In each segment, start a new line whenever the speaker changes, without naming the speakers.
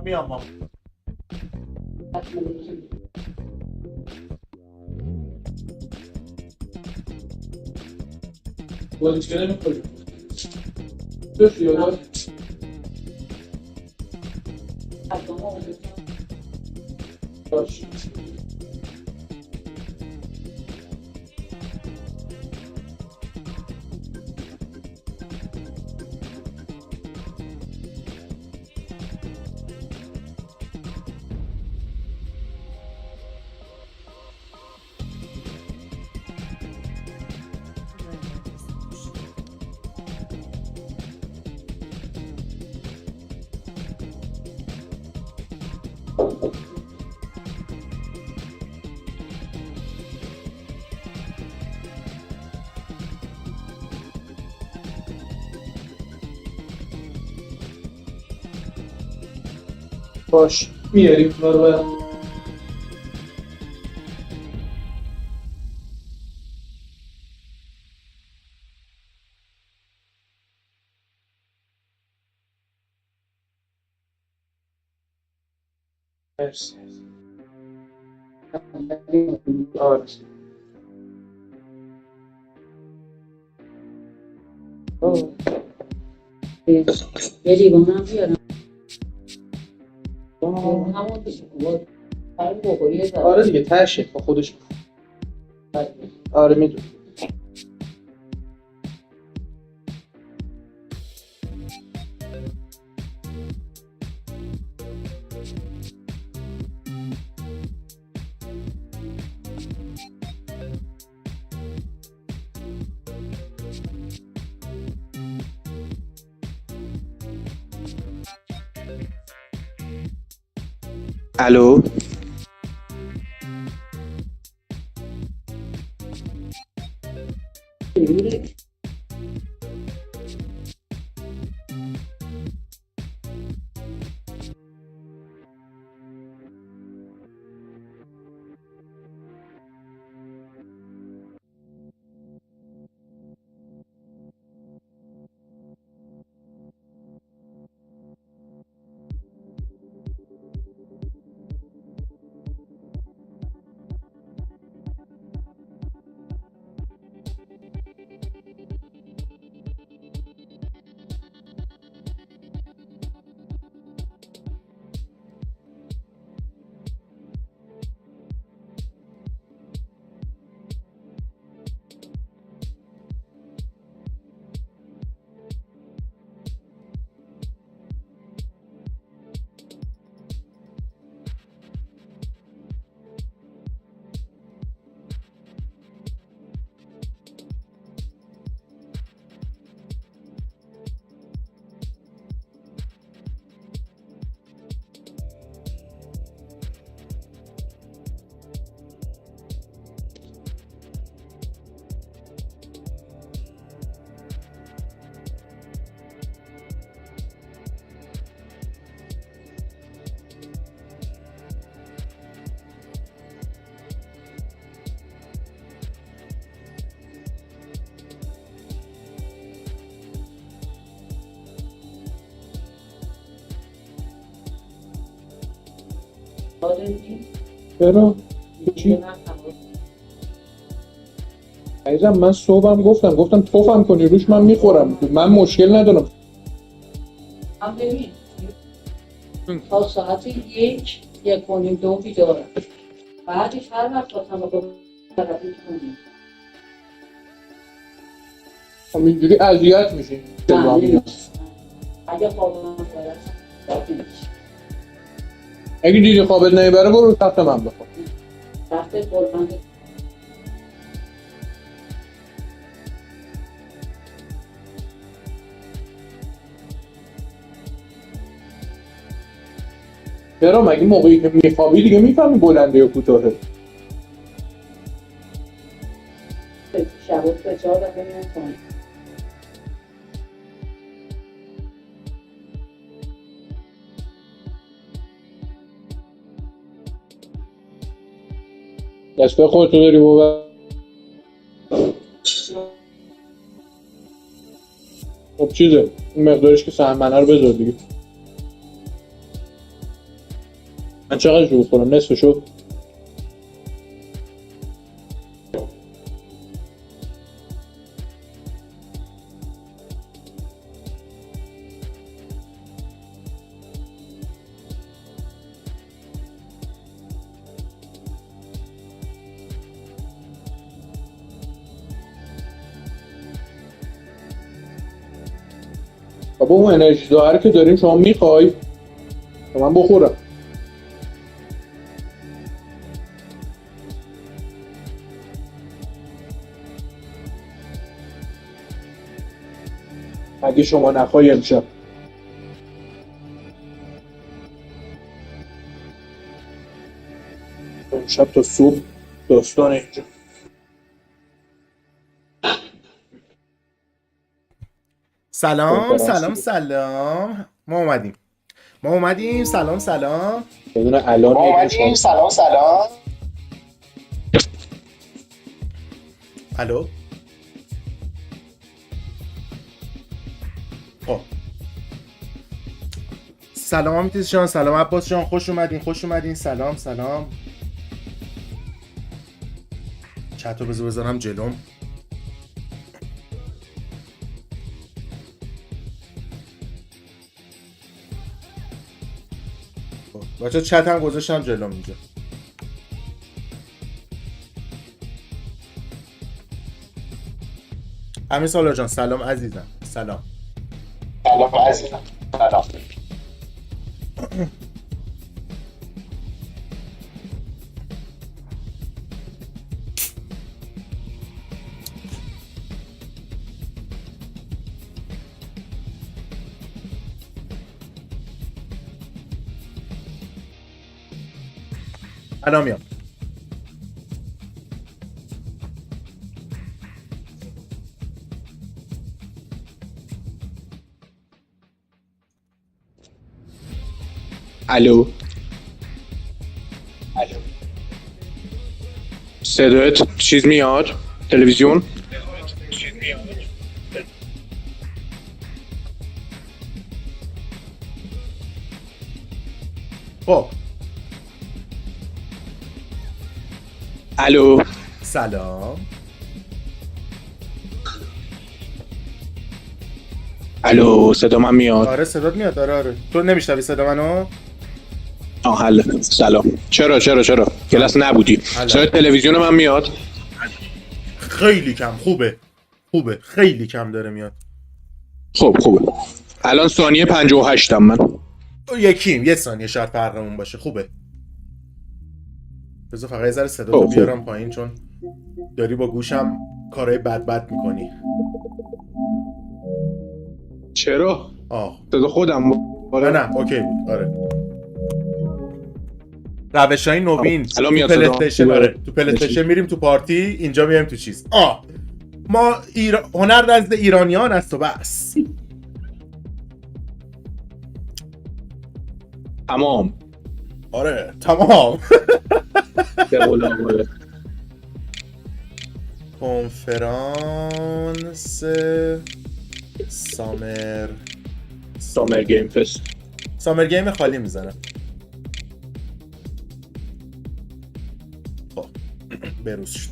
میام ما
بازیش نمی‌کنه. بس یاد باش. باش میاریم اونا رو برم. مرسی. آره.
یه لیوان هم بیارم همون بشه بخوری
آره دیگه تشه با خودش. آره میدونم.
الو
چرا؟ چی؟ عزیزم من صبحم گفتم توفم کنی روش من میخورم من مشکل ندارم.
هم ببین تا ساعت 1:02 بیدارم بعدش هر وقت خواستم بکنم ترافیک کنیم
اینجوری اذیت میشین.
اگه خوابم برسم
اگه دیدی خوابت نمیبره برو تخت من بخواب.
تخت قربان
چرا مگه موقعی که میخوابی دیگه میفهمی بلنده یا کوتاهه؟
شبات به 4 دفعه میرم کنیم
دسته خودتو داری بابا. خب چیزه این مقدارش که سهمنه رو بذار دیگه. من چقدر جو خورم؟ نصف شد. بابا اون انرژی داره که داریم شما میخوای من بخورم. اگه شما نخوای امشب تا صبح داستان اینجا.
سلام ما اومدیم سلام
بدون الان
سلام الو خب سلام امیتیز جان، سلام عباس جان، خوش اومدین. سلام چطور بذارم جلوم. بچه چت هم گذاشتم جلوم اینجا. امیر سالار جان سلام عزیزم. سلام الان میام.
الو صدایت چیز میاد تلویزیون.
خب
الو
سلام.
الو صدا من میاد؟
آره صدات میاد. آره تو نمیشنوی صدا منو؟
حل. سلام. چرا کلاس نبودی؟ صدای تلویزیون من میاد؟
خیلی کم. خوبه خیلی کم داره میاد.
خب خوبه. الان ثانیه 58م من.
یکیم یه ثانیه شاید فرقمون باشه. خوبه. بذار فقط یه ذره صدا رو بیارم پایین چون داری با گوشم کارهای بد میکنی.
چرا؟ صدا خودم.
نه اوکی بود. آره روش‌های نوین
تو
پلی‌استیشن. آره تو پلی‌استیشن میریم تو پارتی، اینجا میایم تو چیز. ما هنر نزد ایرانیان است و بس.
تمام.
آره تمام. کنفرانس
سامر گیم فست.
سامر گیم خالی میزنم. خب بروز شد.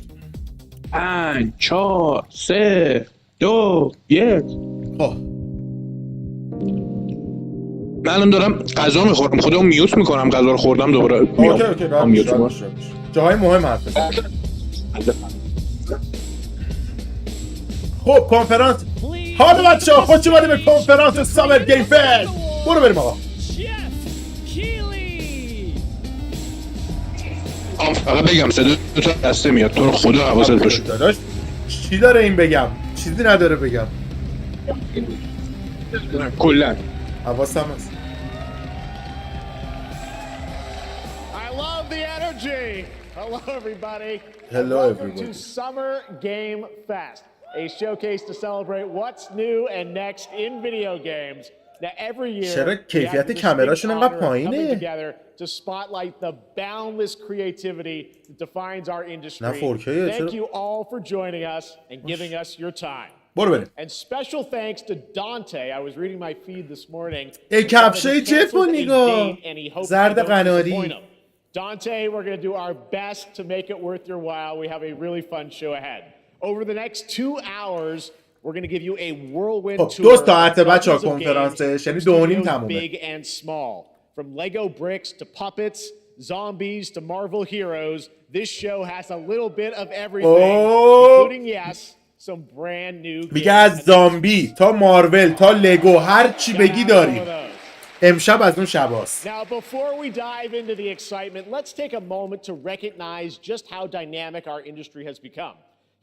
5 4 3 2 1.
خب
من الان دارم غذا میخورم، خودم میوت میکنم، غذا رو خوردم دوباره میام.
اوکی جاهای مهم حرف بزن. خب کنفرانس. حالا بچه‌ها خوش اومدید به کنفرانس سامر گیم فست. برو بریم آقا.
فقط بگم صدا تو دسته میاد، تو رو خدا حواست باشه.
داداش چی داره این بگم؟ چیزی نداره بگم.
کلا
حواسم هست.
I love the energy. Hello everybody.
Hello
Welcome
everybody.
to Summer Game Fest, a showcase to celebrate what's new and next in video games. Now every year
چرا کیفیت کامراشون انقدر پایینه؟
to spotlight the boundless creativity that defines our industry.
نه 4K.
Thank you all for joining us and giving us your time.
برو بریم.
And special thanks to Dante. I was reading my feed this morning.
کفشای جفو نگاه. زرد قناری.
Dante, we're going to do our best to make it worth your while. We have a really fun show ahead. Over the next 2 hours, we're going to give you a whirlwind tour.
2 ساعت بچه‌ها کنفرانسش، یعنی 2.5 تمومه.
Big and small. From Lego bricks to puppets, zombies to Marvel heroes, this show has a little bit of everything, including, yes, some brand new games.
میگه از زامبی تا مارول تا لگو هر چی بگی داریم. امشب از اون شباست.
Now, before we dive into the excitement, let's take a moment to recognize just how dynamic our industry has become.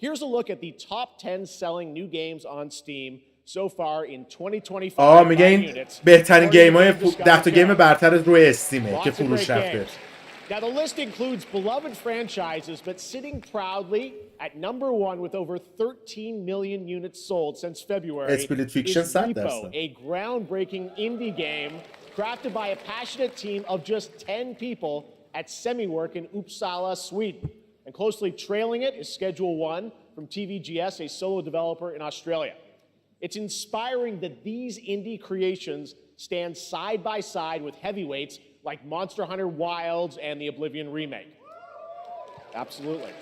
Here's a look at the top 10 selling new games on Steam so far in 2025.
میگه این بهترین گیم‌های 10 تا گیم برتر روی استیمه که فروش رفته.
Now the list includes beloved franchises, but sitting proudly at number 1 with over 13 million units sold since February is Repo, a groundbreaking indie game crafted by a passionate team of just 10 people at Semiwork in Uppsala, Sweden. And closely trailing it is Schedule 1 from TVGS, a solo developer in Australia. It's inspiring that these indie creations stand side by side with heavyweights like Monster Hunter Wilds and the Oblivion remake. Absolutely.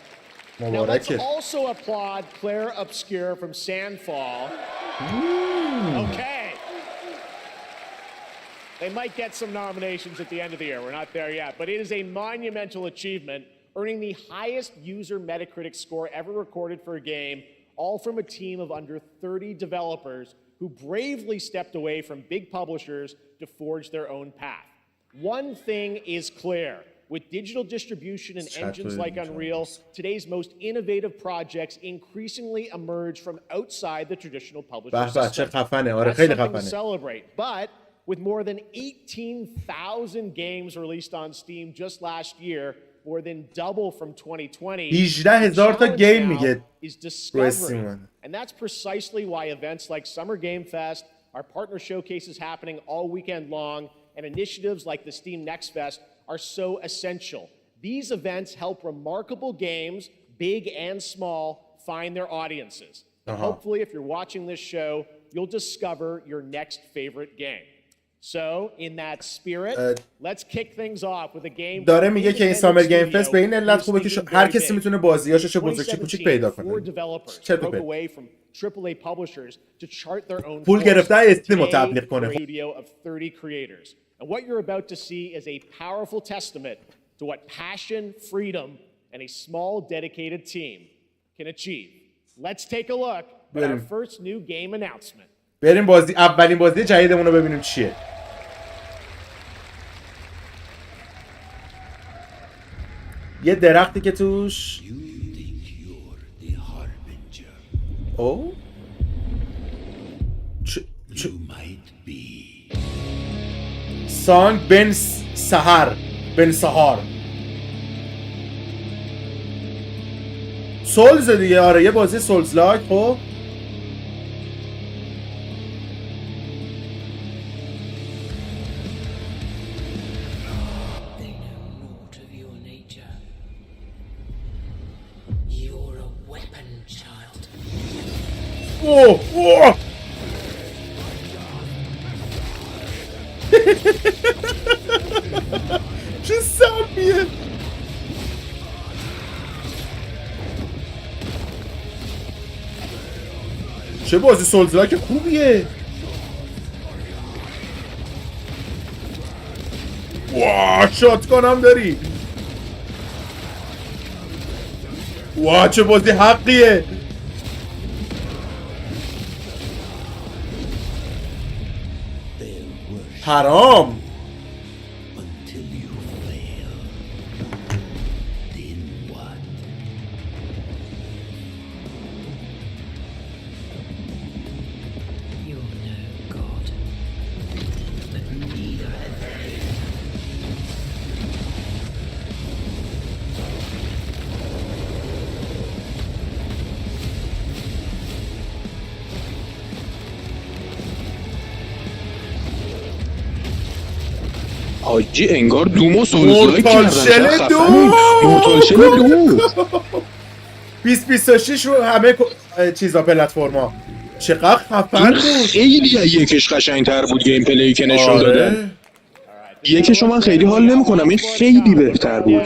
Now let's also applaud Claire Obscure from Sandfall. Okay. They might get some nominations at the end of the year. We're not there yet. But it is a monumental achievement, earning the highest user Metacritic score ever recorded for a game, all from a team of under 30 developers who bravely stepped away from big publishers to forge their own path. One thing is clear. With digital distribution and engines like Unreal, today's most innovative projects increasingly emerge from outside the traditional publishing system. That's something to celebrate. But with more than 18,000 games released on Steam just last year, more than double from 2020,
18,000 تا گیم میگه
is discovery. And that's precisely why events like Summer Game Fest, our partner showcases happening all weekend long, and initiatives like the Steam Next Fest are so essential. These events help remarkable games, big and small, find their audiences. And hopefully, if you're watching this show, you'll discover your next favorite game. So, in that spirit, let's kick things off with a game.
داره میگه که این سامر گیم فست به این علت خوبه که هر کسی میتونه بازیاشو چه بزرگ چه کوچیک پیدا کنه. چطور
AAA publishers to chart their own
پول گرفته استیمو تبلیغ کنه.
And what you're about to see is a powerful testament to what passion, freedom, and a small dedicated team can achieve. Let's take a look at our first new game announcement.
بریم اولین بازی جدیدمون رو ببینیم چیه. یه درختی که توش او سانگ بن سهار سولز دیگه. آره یه بازی سولز لاک. خب اوه چه سمیه. چه بازی سولزلاک خوبیه. واه شاتگان هم داری. واه چه بازی حقیه. حرام.
حاجی انگار دومو سولزلایک
کردن.
مورتال شل 2
2026 رو همه چیزا پلتفرما چقدر خفن بود.
خیلی یکش قشنگتر بود گیم پلی که نشون داده. یکش من خیلی حال نمی‌کنم، این خیلی بهتر بود.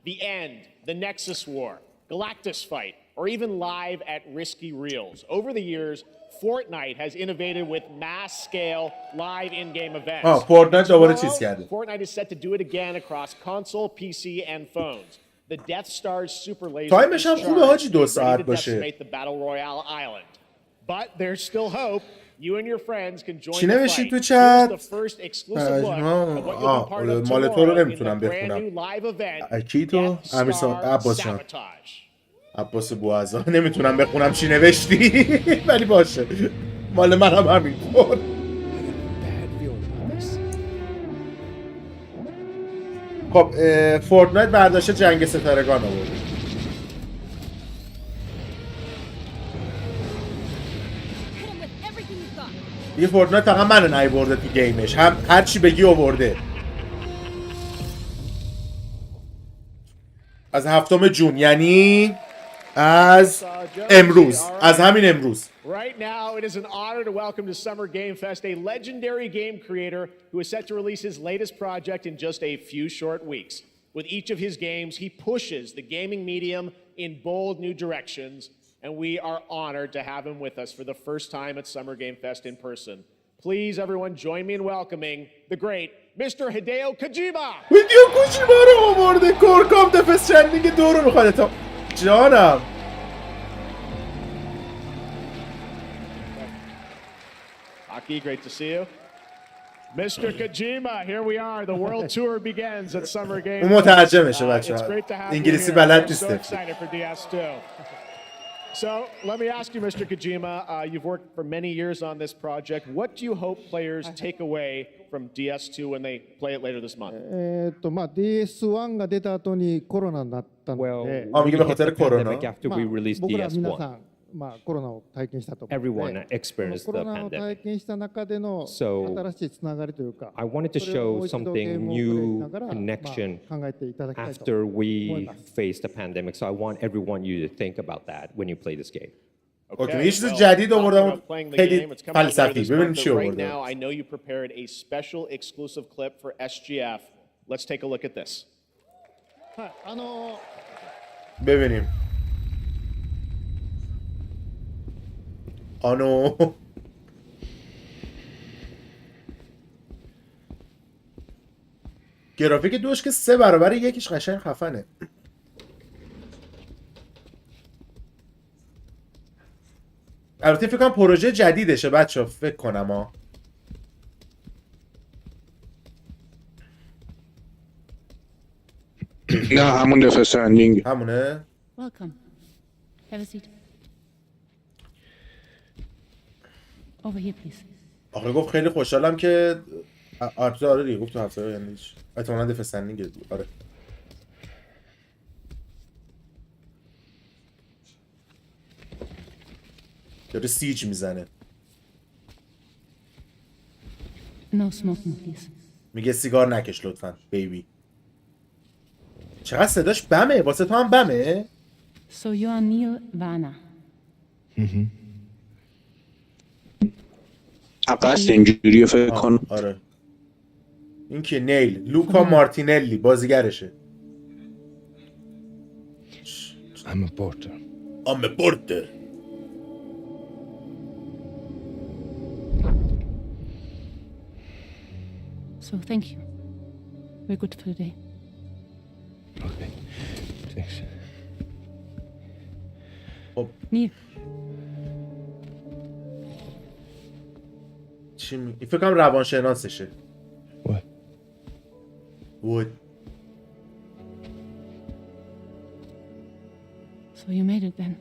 The End, The Nexus War, Galactus Fight, or even live at risky reels. Over the years, Fortnite has innovated with mass-scale live in-game events.
فورتنایت دوباره چیز کرده.
Fortnite is set to do it again across console, PC, and phones. The Death Star's super laser
تایمش هم خوبه حاجی 2 ساعت
ready to
باشه.
decimate the Battle Royale island. But there's still hope. You and your friends can join
چی
the
نوشتی
fight.
تو چت؟
Here's the first exclusive look of what you'll be part of
مال تو رو
tomorrow in
نمیتونم
the brand
بخونم.
new live event,
کی تو؟
Death
امیرسان
Star
عباس جان.
Sabotage.
عباس بوعزا. نمیتونم بخونم چی نوشتی ولی باشه. مال منم همینطور. خب فورتنایت برداشت جنگ ستارگان آورده. دیگه فورتنایت فقط منو نیورده تو گیمش، هم هر چی بگی آورده. از 7 جون، یعنی از امروز، از همین امروز.
Right now, it is an honor to welcome to Summer Game Fest a legendary game creator who is set to release his latest project in just a few short weeks. With each of his games, he pushes the gaming medium in bold new directions, and we are honored to have him with us for the first time at Summer Game Fest in person. Please, everyone, join me in welcoming the great Mr. Hideo Kojima.
هیدیو کوجیما رو آورده. کورکام دفس چندینگ 2 رو میخواد تا جانم.
Aki, great to see you. Mr. Kojima, here we are. The world tour begins at Summer Game
اون مترجمشه
Fest. It's
بچه‌ها.
great to have you
انگلیسی
here.
بلد
I'm so
نیسته.
excited for DS2. So let me ask you, Mr. Kojima, you've worked for many years on this project. What do you hope players take away from DS2 when they play it later this month?
DS1 が出た後にコロナになったので、
آه میگه به خاطر کرونا.
after we released
僕ら皆
DS1.
さん、コロナを体験したと思うの
Everyone
で、
experienced
コ
the
ロナを体
pandemic.
験した中での
So,
新しいつながりというか、
I wanted to
それをも
show
う一度ゲー
something
ムをプレイし
new
ながら、
connection
考えていただきたいと
after
思い
we
ます
faced the pandemic. So I want everyone you to think about that when you play this game.
اوکی یه چیز جدید آوردم خیلی فلسفی. ببینید چی
Right
آورده.
now, I know you prepared a special exclusive clip for SGF. Let's take a look at this.
はい、
ببینیم. آنو گرافیک دوش که 3 برابر یکیش قشنگ خفنه. البته فکر کنم پروژه جدیدشه بچه، فکر کنم ها.
نه همون دفعه اندینگ
همونه.
Welcome. Have a seat. Over here, please.
آخه گفت خیلی خوشحالم که آره دیگه گفت تو هفته یعنی هیچ احتمالاً دفعه سندینگ آره. داره سیج میزنه.
No smoking, please.
میگه سیگار نکش لطفاً بیبی. چقدر صداش بمه. واسه تو هم بمه.
So you are Neil Varner.
قصد اینجوریه فکر کنم.
آره. این که نیل لوکا مارتینلی بازیگرشه.
I'm a porter.
I'm a porter.
So thank you. We're good for the day.
Okay. Thanks.
Neil,
چی این فکر کنم روانشناسشه.
What?
Wood.
so you made it then.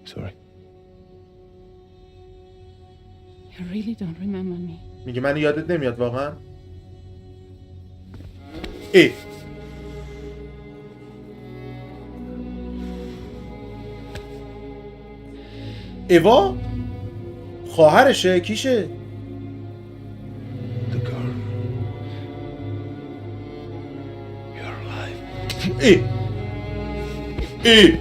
Sorry.
You really don't remember me.
میگه من یادت نمیاد واقعا. ای ایوا خواهرشه کیشه؟
The girl. You're alive.
ای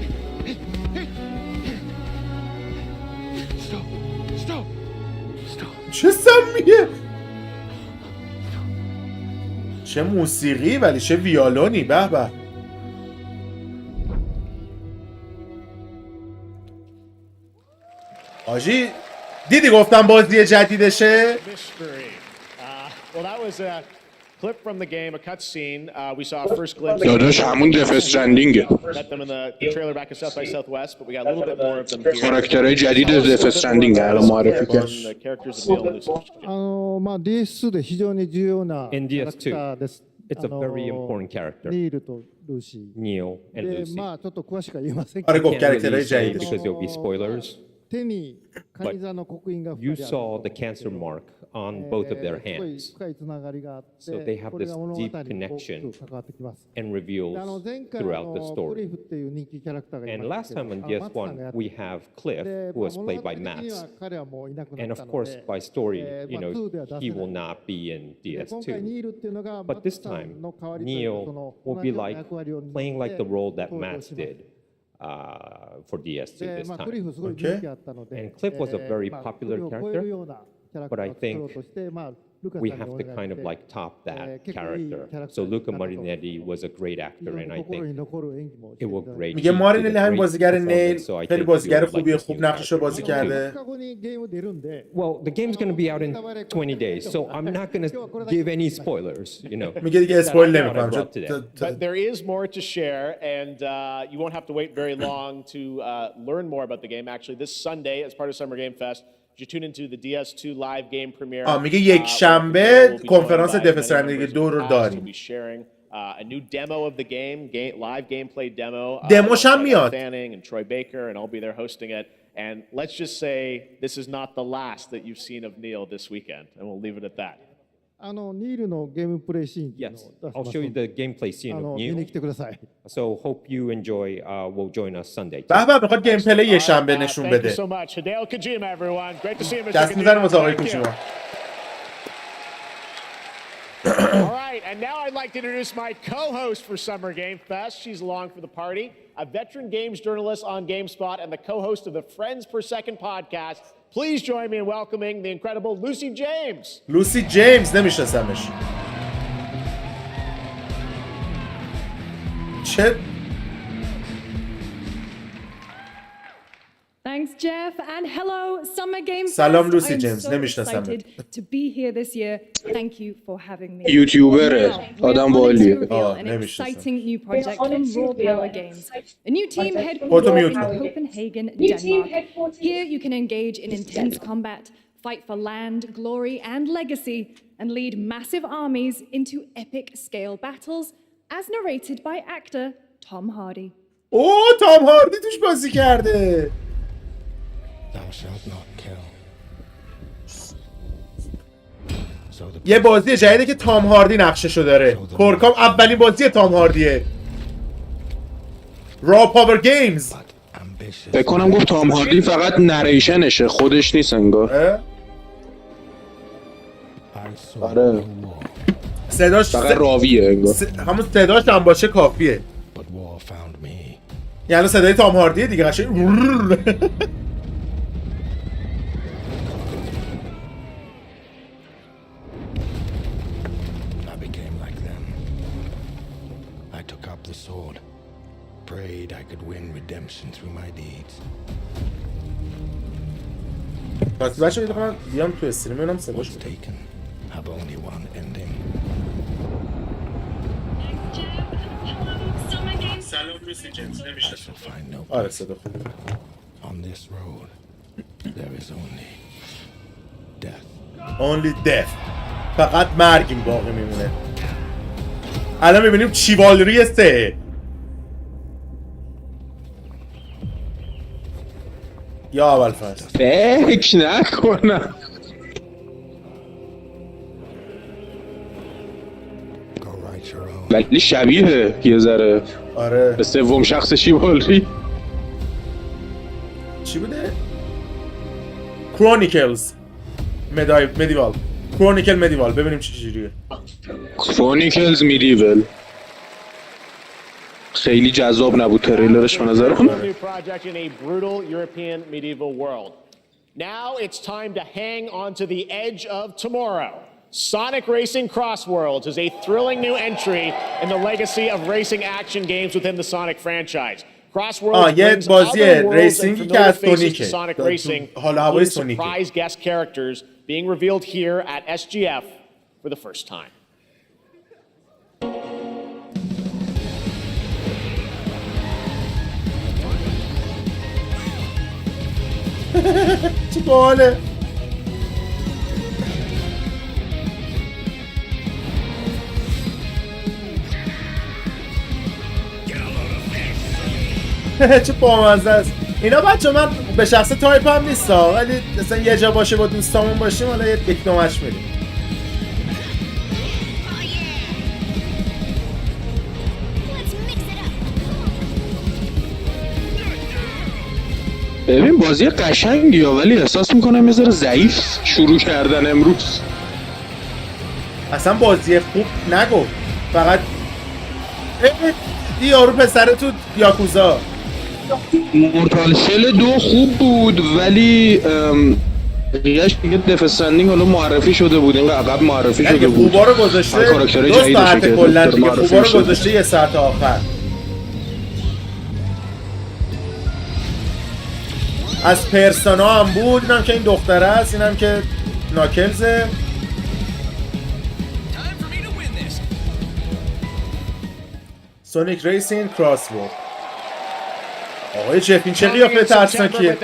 چه سمیه، چه موسیقی، ولی چه ویالونی. به به. آجی دیدی گفتم بازی جدیدشه.
Well, that was a clip from the game, a cutscene. We saw a first glimpse.
داداش همون دف استرندینگه.
Met them in the trailer back at South by Southwest, but we got a little bit more of them here.
کاراکترهای جدید دف استرندینگ الان معرفی کرد.
The characters of Neil and Lucy.
まあ DS2 で非常に重要なキ
In
ャラクタ
DS2,
ーです。
it's a very important character,
ニールとルーシ
Neil
ー。
and
で、
Lucy.
まあちょっと詳しくは言えませんけ
آره
ど、
گفت
Can't
کرکترهای
really say
جدیدش.
because there'll be spoilers.
手にカニ座の刻印が
You
2人ある。
saw the cancer mark on both of their
すごい
hands
深いつながりがあって、
So they have
これが
this
物語に
deep
大き
connection
く関わってきます。
and
で
reveals
前回
throughout the
クリ
story.
フっていう人気キャラクターがい
And
ま
last
すけど、
time on
マツさんが
DS1,
やって
we have Cliff,
で
who was
物
played
語
by
的には
Mats.
彼はもういなくな
And
った
of
の
course,
で、
by story,
まあ 2では出せない。
he will not be in
で今回
DS2.
ニールっていうのが
But
マ
this
ツさんの
time,
代わりというかそ
Neil
の
will
同
be
じような
like
役割を担
playing
っ
like
て
the role that
登場
Mats
します。
did for DS2
で、
this
まあクリ
time.
フすごい人気あったので、
And Cliff was a very
まあ
popular
クリフを超えるようなキャラクターを作ろうとして、まあルカさん
We
に
have
お
to
願い
kind
し
of
て
like top that
結構いいキャ
character.
ラクタ
So
ーにな
Luca
ったと。
Marinelli was a great
非
actor,
常に
and I
心に
think
残る演技もして
it
い
will
ただい
great.
て。
میگه
He did
مارینلی
a
همین
great
بازیگر نیل
performance, so I
خیلی
think
بازیگر
you'll like
خوبیه،
this
خوب
new
نقششو
character.
بازی کرده.
4日後にゲーム出るんで、
Well, the game's going to be out in 20 days, so I'm not going to give any spoilers, you know.
میگه دیگه
That
اسپویل
I thought I
نمیکنم
brought today.
But there is more to share, and you won't have to wait very long to learn more about the game. Actually, this Sunday, as part of Summer Game Fest, you tune into the DS2 live game premiere.
میگه یک شنبه کنفرانس دف استرندینگ 2 رو داریم.
We'll be sharing a new demo of the game, live gameplay demo.
دموش هم میاد.
Fanning and Troy Baker, and I'll be there hosting it. And let's just say this is not the last that you've seen of Neil this weekend, and we'll leave it at that.
ニールのゲームプレイシーンっていうの
Yes,
を出し
I'll
ます
show you
ので、
the gameplay scene of
見に
Neil.
来てください。
So hope you enjoy. Will join us Sunday.
به به میخواد گیم پلی یه شنبه
All right,
نشون
Thank you
بده.
so much. Hideo Kojima, everyone. Great to see you, Mr.
دست میزنه واسه آقای
Kojima. Thank you.
کوچیما.
All right, and now I'd like to introduce my co-host for Summer Game Fest. She's along for the party, a veteran games journalist on GameSpot and the co-host of the Friends Per Second podcast. Please join me in welcoming the incredible Lucy James.
لوسی جیمز نمیشناسمش. چه
Thanks, Jeff, and hello, Summer Game Fest.
سلام لوسی
I'm
جیمز
so
نمیشناسم.
excited to be here this year. Thank you for having me.
یوتیوبره
We're
آدم
honored to
باحالیه.
reveal an
نمیشناسم.
exciting new project from Raw Power Games. A new team headquartered
Automute.
in Copenhagen, Denmark. Here you can engage in intense combat, fight for land, glory, and legacy, and lead massive armies into epic scale battles, as narrated by actor Tom Hardy.
اوه تام هاردی توش بازی کرده.
Thou shalt not kill. So the
یه بازی جدیده که تام هاردی نقششو داره. کورکام اولین بازی تام هاردیه. را پاور گیمز.
ambitious
فکر کنم گفت تام هاردی فقط نریشنشه خودش نیست انگار.
I saw
آره
no war,
صداش
فقط راویه انگار.
همون صداش هم باشه کافیه.
but war found me.
یعنی صدای تام هاردیه دیگه قشنگ.
I became like them. I took up the sword, prayed I could win redemption through my deeds.
پس بچه اینا بیام تو استریم ببینم صداش.
What's taken have only one ending.
سلام لوسی جیمز
I shall find no
آره
peace.
صدا خوب.
On this road, there is only death.
Only death. فقط مرگیم باقی میمونه. الان میبینیم چیوالری 3. یا اول فصل.
فکر نکنم.
Go write your own.
ولی شبیه یه ذره
آره.
به سوم شخص شیوالری.
چی بوده؟ کرونیکلز مدیوال. کرونیکل مدیوال. ببینیم چه جوریه.
کرونیکلز میدیول. خیلی جذاب نبود تریلرش به نظر
A
من.
new project in a brutal European medieval world. Now it's time to hang on to the edge of tomorrow. Sonic Racing Cross Worlds is a thrilling new entry in the legacy of racing action games within the Sonic franchise. Cross Worlds brings other worlds and familiar faces to Sonic Racing, including surprise guest characters being revealed here at SGF for the first time.
چه باحاله. چه بامزه است. اینا بچه من به شخص تایپ هم نیستا، ولی مثلا یه جا باشه با دوستامون باشیم حالا یک نمش میریم.
ببین بازی قشنگیه ولی احساس میکنم یه ذره ضعیف شروع کردن امروز.
اصلا بازی خوب نگو، فقط یارو پسر تو یاکوزا.
مورتال شل 2 خوب بود ولی بقیه‌اش دیگه دف استرندینگ حالا معرفی شده بود، این عقب معرفی شده بود.
خوبا رو گذاشته 2 ساعت کلا دیگه، خوبا رو گذاشته 1 ساعت آخر. از پرسونا هم بود، اینم که این دختره است، اینم که ناکلزه. سونیک ریسینگ کراس ورلد. آقای جفین چه قیافه ترسناکیه.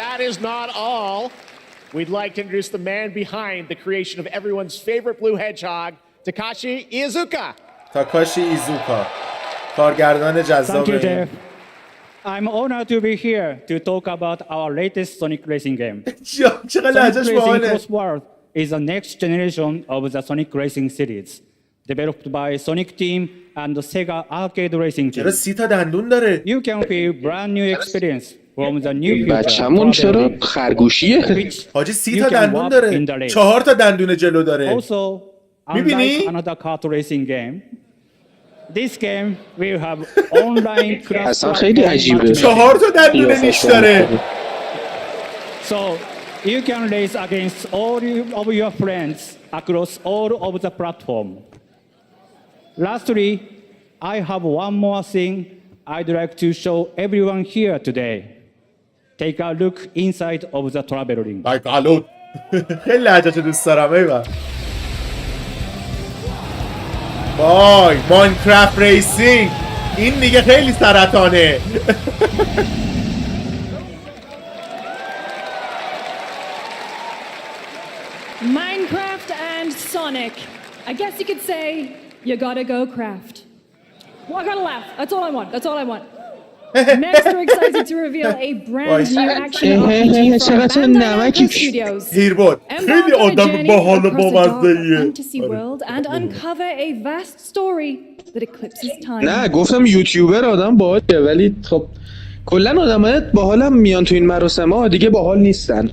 We'd like to introduce the man behind the creation of everyone's favorite blue hedgehog, Takashi Iizuka.
تاکاشی ایزوکا، کارگردان جذاب.
I'm honored to be here to talk about our latest Sonic Racing game.
چقدر لهجه‌اش باحاله.
Cross World is the next generation of the Sonic Racing series, developed by Sonic Team and the Sega Arcade Racing Team.
چرا 30 تا دندون داره؟
You can feel brand new experience from the new future.
بچه‌مون چرا خرگوشیه؟
حاجی 30 تا دندون داره. 4 تا دندون جلو داره.
Also,
می‌بینی؟
unlike another kart racing game, this game will have online class.
اصلا خیلی عجیبه.
4 تا دندون نیش داره.
So you can race against all of your friends across all of the platform. Lastly, I have one more thing I'd like to show everyone here today. Take a look inside of the travel ring.
خیلی لهجه‌شو دوست دارم. ایول. وای ماینکرافت ریسینگ، این دیگه خیلی سرطانه.
Minecraft and Sonic. I guess you could say you gotta go craft. Well, I gotta laugh. That's all I want. That's all I want. Next, we're excited to reveal a brand new action RPG from Bandai Namco Studios. Embark on a journey across a dark fantasy world and uncover a vast story that eclipses time.
نه گفتم یوتیوبر آدم باحاله ولی خب کلا آدمای باحالم میان تو این مراسم‌ها دیگه باحال نیستن.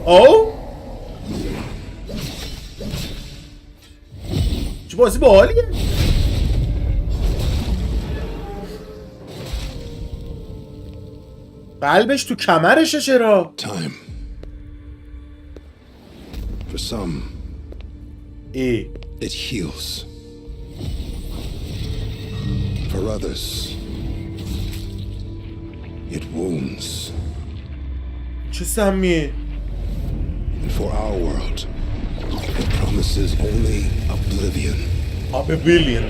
او چه بازی باحالیه. قلبش تو کمرشه چرا؟
Time. For some, it heals. For others, it wounds.
چه سمیه؟
And for our world, it promises only oblivion.
Oblivion.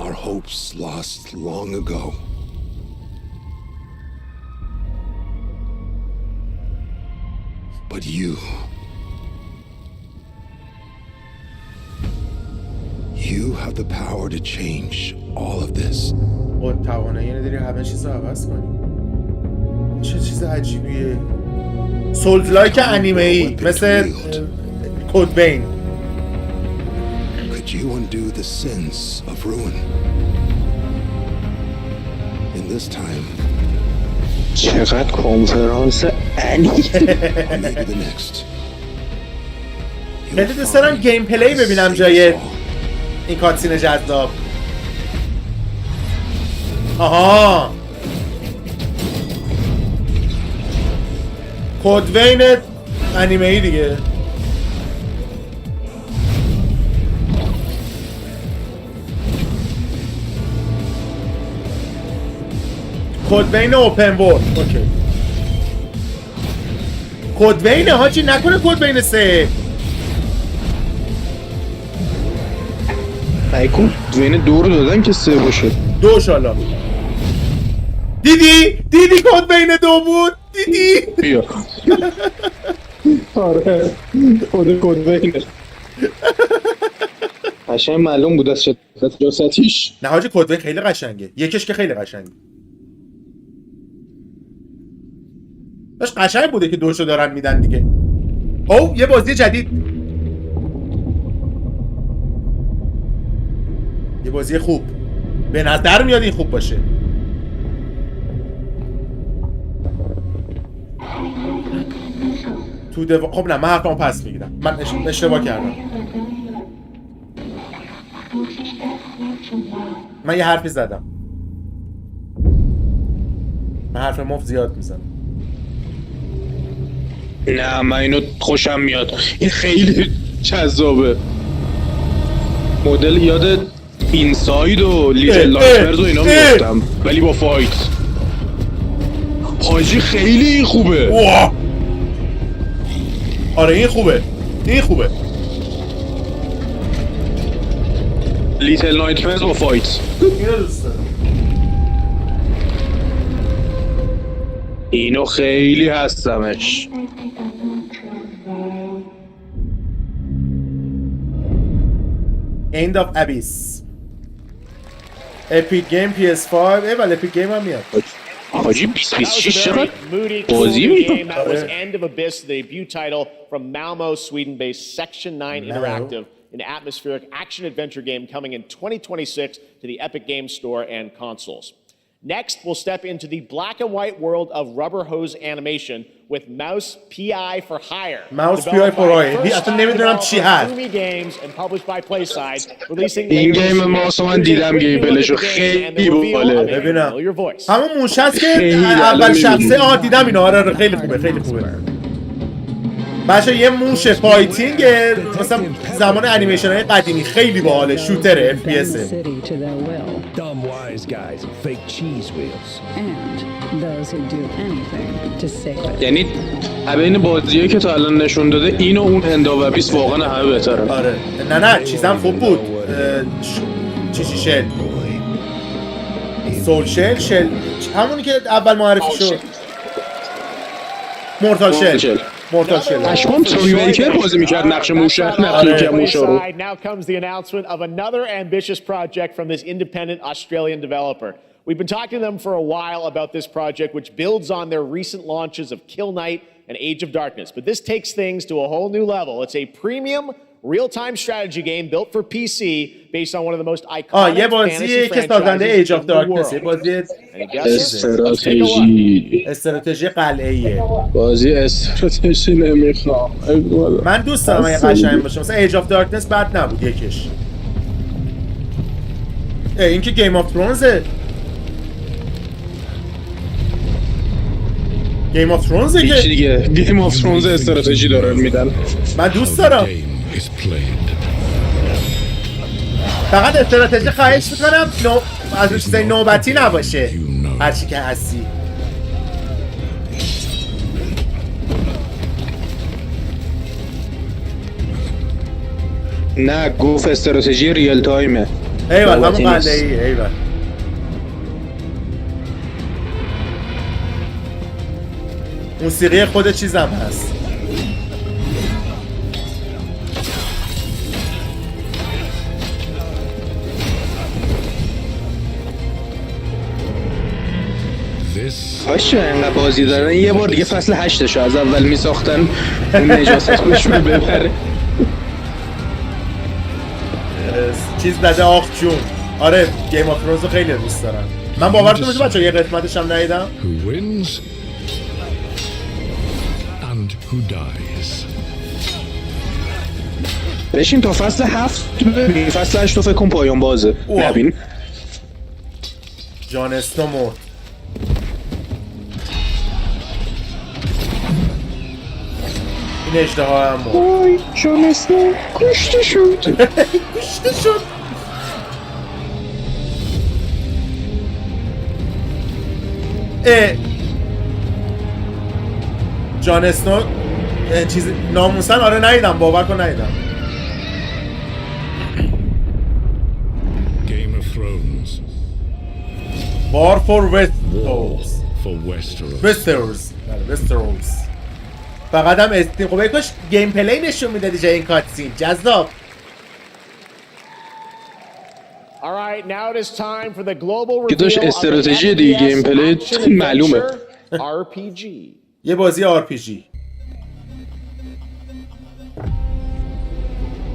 Our hopes lost long ago. But you have the power to change all of this.
توانایی نداری همه چیز رو عوض کنی. چه چیز عجیبیه. سولز لایک انیمه ای مثل کد وین.
Could you undo the sins of ruin? In this time.
چقدر کنفرانس انی.
Maybe the next.
خیلی دوست دارم گیم پلی ببینم جای این کاتسین جذاب. آها کدوین انیمه ای دیگه. کدوین اوپن ورد. اوکی. کدوین هاچی نکنه کدوین 3.
ایکون کدوین 2 رو دادن که 3 باشه.
2 شالا. دیدی کدوین 2 بود. دیدی
بیا. آره خود کدوین قشنگ معلوم بود از شدت جاستیش.
نه حاجی کدوین خیلی قشنگه. یکش که خیلی قشنگه. داشت قشنگ بوده که 2 شو دارن میدن دیگه. او یه بازی جدید. یه بازی خوب. به نظر میاد این خوب باشه. خب نه من حرفمو پس میگیرم. من اشتباه کردم. من یه حرفی زدم. من حرف مفت زیاد میزنم.
نه من اینو خوشم میاد. این خیلی جذابه. مدل یاد اینساید و لیتل نایتمرز و اینا میفتم ولی با فایت. حاجی خیلی خوبه.
آره این خوبه. این خوبه.
لیتل نایتمرز با فایت.
اینو دوست دارم.
اینو خیلی هستمش.
End of Abyss. Epic Game PS5. ولی Epic Game هم میاد.
حاجی 26 چقدر
moody,
بازی
game that was End of Abyss, the debut title from Malmo, Sweden-based Section 9 Interactive, an atmospheric action-adventure game coming in 2026 to the Epic Games Store and consoles. Next, we'll step into the black and white world of rubber hose animation with Mouse PI for Hire.
Mouse PI for Hire. اصلا نمیدونم چی هست.
Games and published by PlaySide, releasing
این گیم ماوس من دیدم گیم پلشو خیلی باله.
ببینم. همون موش هست که اول شخصه دیدم اینو. آره خیلی خوبه خیلی خوبه. بچه یه موش فایتینگ مثلا زمان انیمیشن های قدیمی خیلی باحاله. شوتره اف پی اس.
یعنی بین بازیایی که تا الان نشون داده این و اون هنداوبیس واقعا همه بهتره.
آره نه چیزم خوب بود. شل سول شل همونی که اول معرفی شد. مورتال شل
اشمام تونی بیکر بازی میکرد نقش موشه نقش موشه رو.
Now comes the announcement of another ambitious project from this independent Australian developer. We've been talking to them for a while about this project, which builds on their recent launches of Kill Knight and Age of Darkness. But this takes things to a whole new level. It's a premium real-time strategy game built for PC based on one of the most iconic fantasy franchises in the world.
استراتژی قلعه‌ایه.
بازی استراتژی نمیخوام.
من دوست دارم این قشنگ باشه. مثلا ایج آف دارکنس بد نبود یکش. این که گیم آف ترونزه. گیم آف ترونزه که
دیگه گیم آف ترونز استراتژی داره میدن.
من دوست دارم. فقط استراتژی خواهش میکنم از اون چیزای نوبتی نباشه. هرچی که هستی.
نه گفت استراتژی ریل تایمه.
ایول همون قلعه‌ای. ایول موسیقی خود چیزم هست.
باشه انقدر بازی دارن یه بار دیگه فصل 8 شو از اول میساختن اون نجاستشون رو ببره.
چیز داده آخ جون. آره گیم آف ترونز رو خیلی دوست دارم. من باورتون میشه بچه‌ها یه قسمتش هم ندیدم.
بشین تا فصل 7 ببین. فصل 8 تو فکر کن پایان بازه. نبین
جان اسنو مرد. این اژدها هم مرد.
وای جان اسنو کشته شد.
کشته شد. جان اسنو چیز ناموسن آره ندیدم، باور کن ندیدم.
Game of Thrones.
War for Westeros.
For Westeros.
Westeros. فقط هم استیم. خب یکاش گیم پلی نشون میدادی جای این کاتسین. جذاب.
All right, now it is time for the global
که داشت
reveal of
استراتژی
the
دیگه گیم پلی
action
معلومه.
adventure RPG.
یه بازی RPG.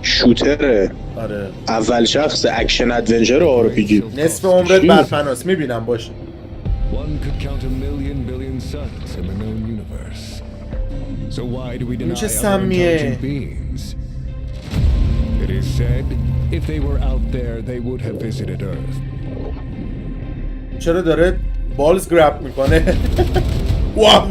شوتره.
آره.
اول شخص اکشن ادونچر RPG.
نصف عمرت برفناست میبینم باشه.
One could count a billion suns in the known universe. So why do we deny
چه
other
سمیه؟
intelligent beings? It is said, if they were out there, they would have visited Earth.
چرا داره بالز گراب میکنه؟ واو.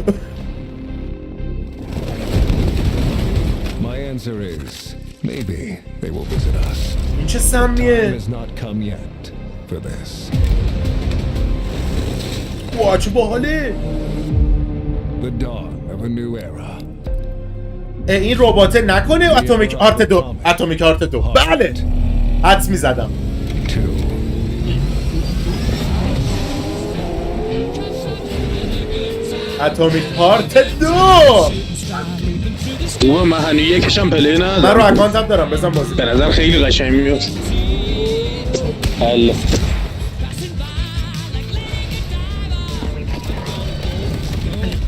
My answer is, maybe they will visit us.
این چه
Time
سمیه؟
has not come yet for this.
واو چه باحاله.
The dawn of a new era.
این رباته نکنه اتمیک آرت 2. اتمیک آرت 2. بله. حدس میزدم. اتمیک آرت 2.
اوه من هنوز یکشم پلی ندارم.
من رو اکانتم دارم بزن بازی.
به نظر خیلی قشنگ میاد. حل.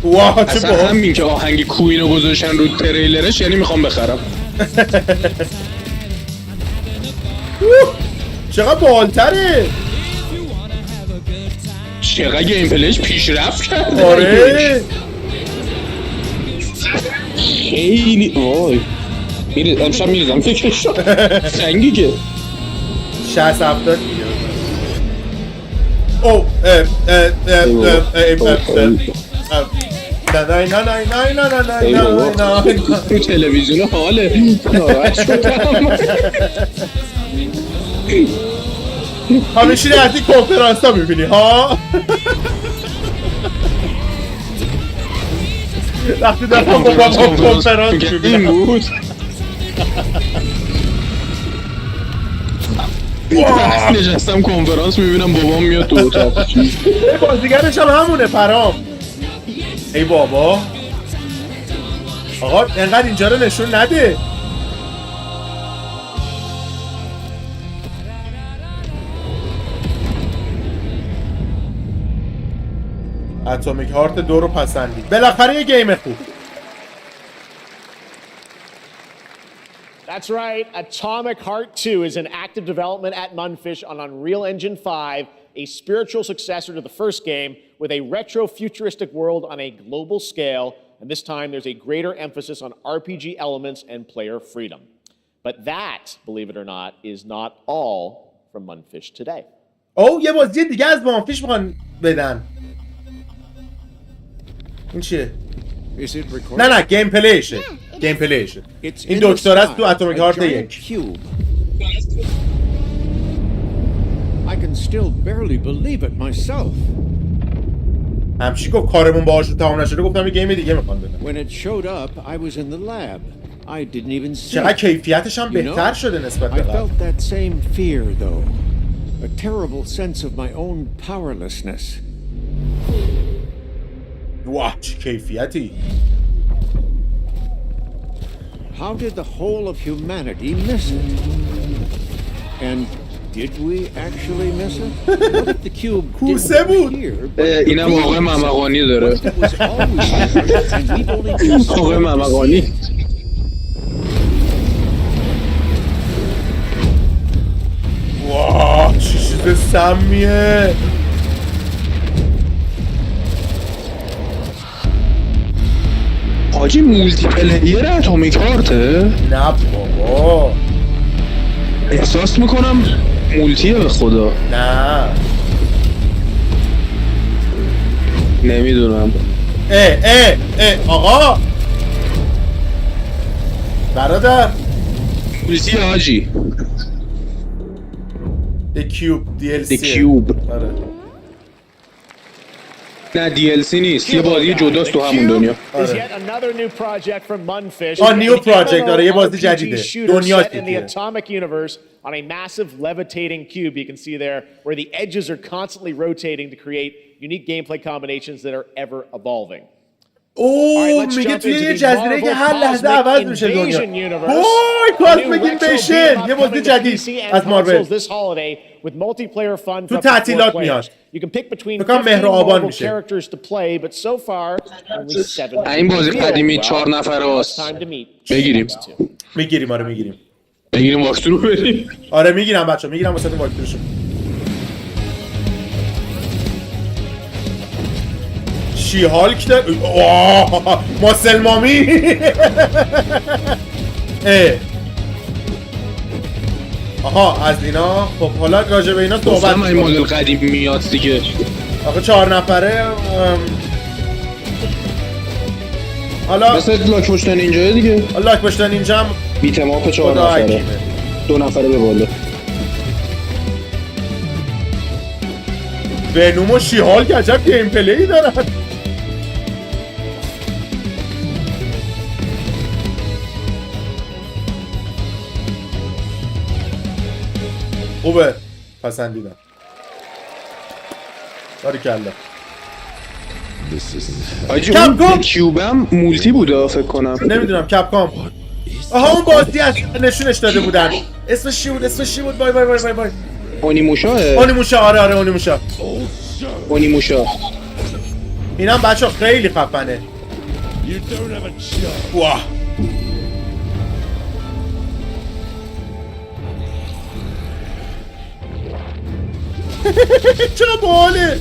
واه چه
اصلا
باحال.
همین که آهنگ کوینو گذاشتن رو تریلرش یعنی میخوام بخرم.
چقدر باحالتره.
چقدر گیم پلیش پیشرفت کرده.
آره.
خیلی وای. امشب میریزم فکرش شد. خنگی که
60 70 او
تو تلویزیون حاله ناراحت شدم.
همیشه رفتی کنفرانس ها میبینی ها. وقتی دارم با بابا کنفرانس میبینم
بود. نشستم کنفرانس میبینم بابام میاد تو اتاق.
بازیگرش هم همونه پرام. ای بابا آقا انقدر اینجا رو نشون نده. اتمیک هارت 2 رو پسندید. بالاخره یه گیم خوب.
That's right. Atomic Heart 2 is in active development at Munfish on Unreal Engine 5, a spiritual successor to the first game with a retro-futuristic world on a global scale, and this time there's a greater emphasis on RPG elements and player freedom. But that, believe it or not, is not all from Munfish today.
او یه بازی دیگه از منفیش میخوان بدن. این چیه؟ نه گیم پلیشه. گیم پلیشه. این دکتر است تو اتمیک هارت 1.
I can still barely believe it myself.
همچی گفت کارمون باهاش تمام نشده گفتم یه گیم دیگه میخوام بدن.
When it showed up, I was in the lab. I didn't even see.
چقدر کیفیتش هم بهتر شده نسبت به
I
قبل.
felt that same fear though. A terrible sense of my own powerlessness.
واه چه کیفیتی.
How did the whole of humanity miss it? And did we actually miss it? What if the cube didn't appear?
اینم آقای ممقانی داره.
It was always there, and we've only just
آقای ممقانی.
واه چه چیز سمیه.
حاجی مولتی پلیر اتمیک هارته؟
نه بابا
احساس میکنم مولتیه به خدا.
نه
نمیدونم.
آقا برادر
پلیسی حاجی
The Cube DLC
The Cube.
آره
نه DLC نیست، یه بازی جداست تو همون دنیا.
نیو پراجکت داره، یه بازی جدیده دنیاش دیگه.
On a massive levitating cube, you can see there where the edges are constantly rotating to create unique gameplay combinations that are ever evolving.
اوه میگه توی یه جزیره که هر لحظه عوض میشه دنیا. وای کاسمیک اینویژن یه بازی جدید از مارول تو تعطیلات میاد. فکرم مهر آبان میشه.
این بازی قدیمی 4 نفره هست.
میگیریم آره میگیریم
واکتور رو بریم.
آره میگیرم بچه میگیرم واسه واکتورشو. شی هالک داره ماسل مامی آها از اینا. خب حالا راجع به اینا صحبت
این مدل قدیم میاد دیگه.
آخه 4 نفره حالا
مثل لاک پشتن اینجا دیگه.
لاک پشتن اینجا هم
بیتماپ 4 نفره 2 نفره به بالا.
ونوم و شی هالک عجب گیم پلی دارن. خوبه پسندیدم. باریکلا.
کپکام کیوبم مولتی بوده فکر کنم.
نمیدونم کپکام. آها اون بازی از نشونش داده بودن. اسمش چی بود؟ بای.
اونیموشا.
آره اونیموشا. اینم بچه خیلی خفنه. واه چرا باله.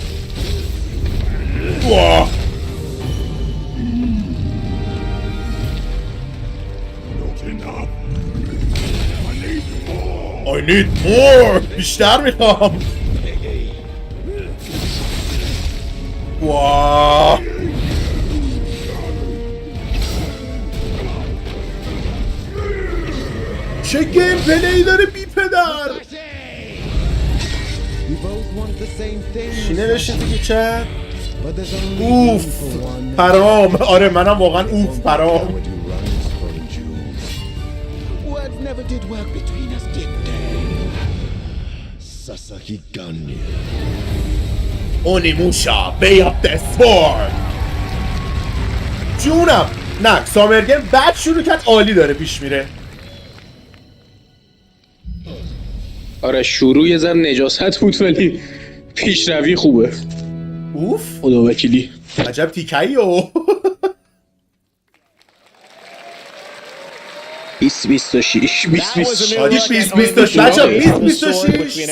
واه I need more. بیشتر میخوام. واه چه گیم پلی داره بی پدر. چی نوشته دیگه چند؟ اوف پرام. آره منم واقعا اوف پرام. اونیموشا بیاب دسپورت جونم. نه سامر گیم بعد شروع کرد عالی داره پیش میره.
آره شروع یه ذره نجاست بود ولی پیشروی خوبه.
اوف
خدا وکیلی.
عجب تیکایی و
2026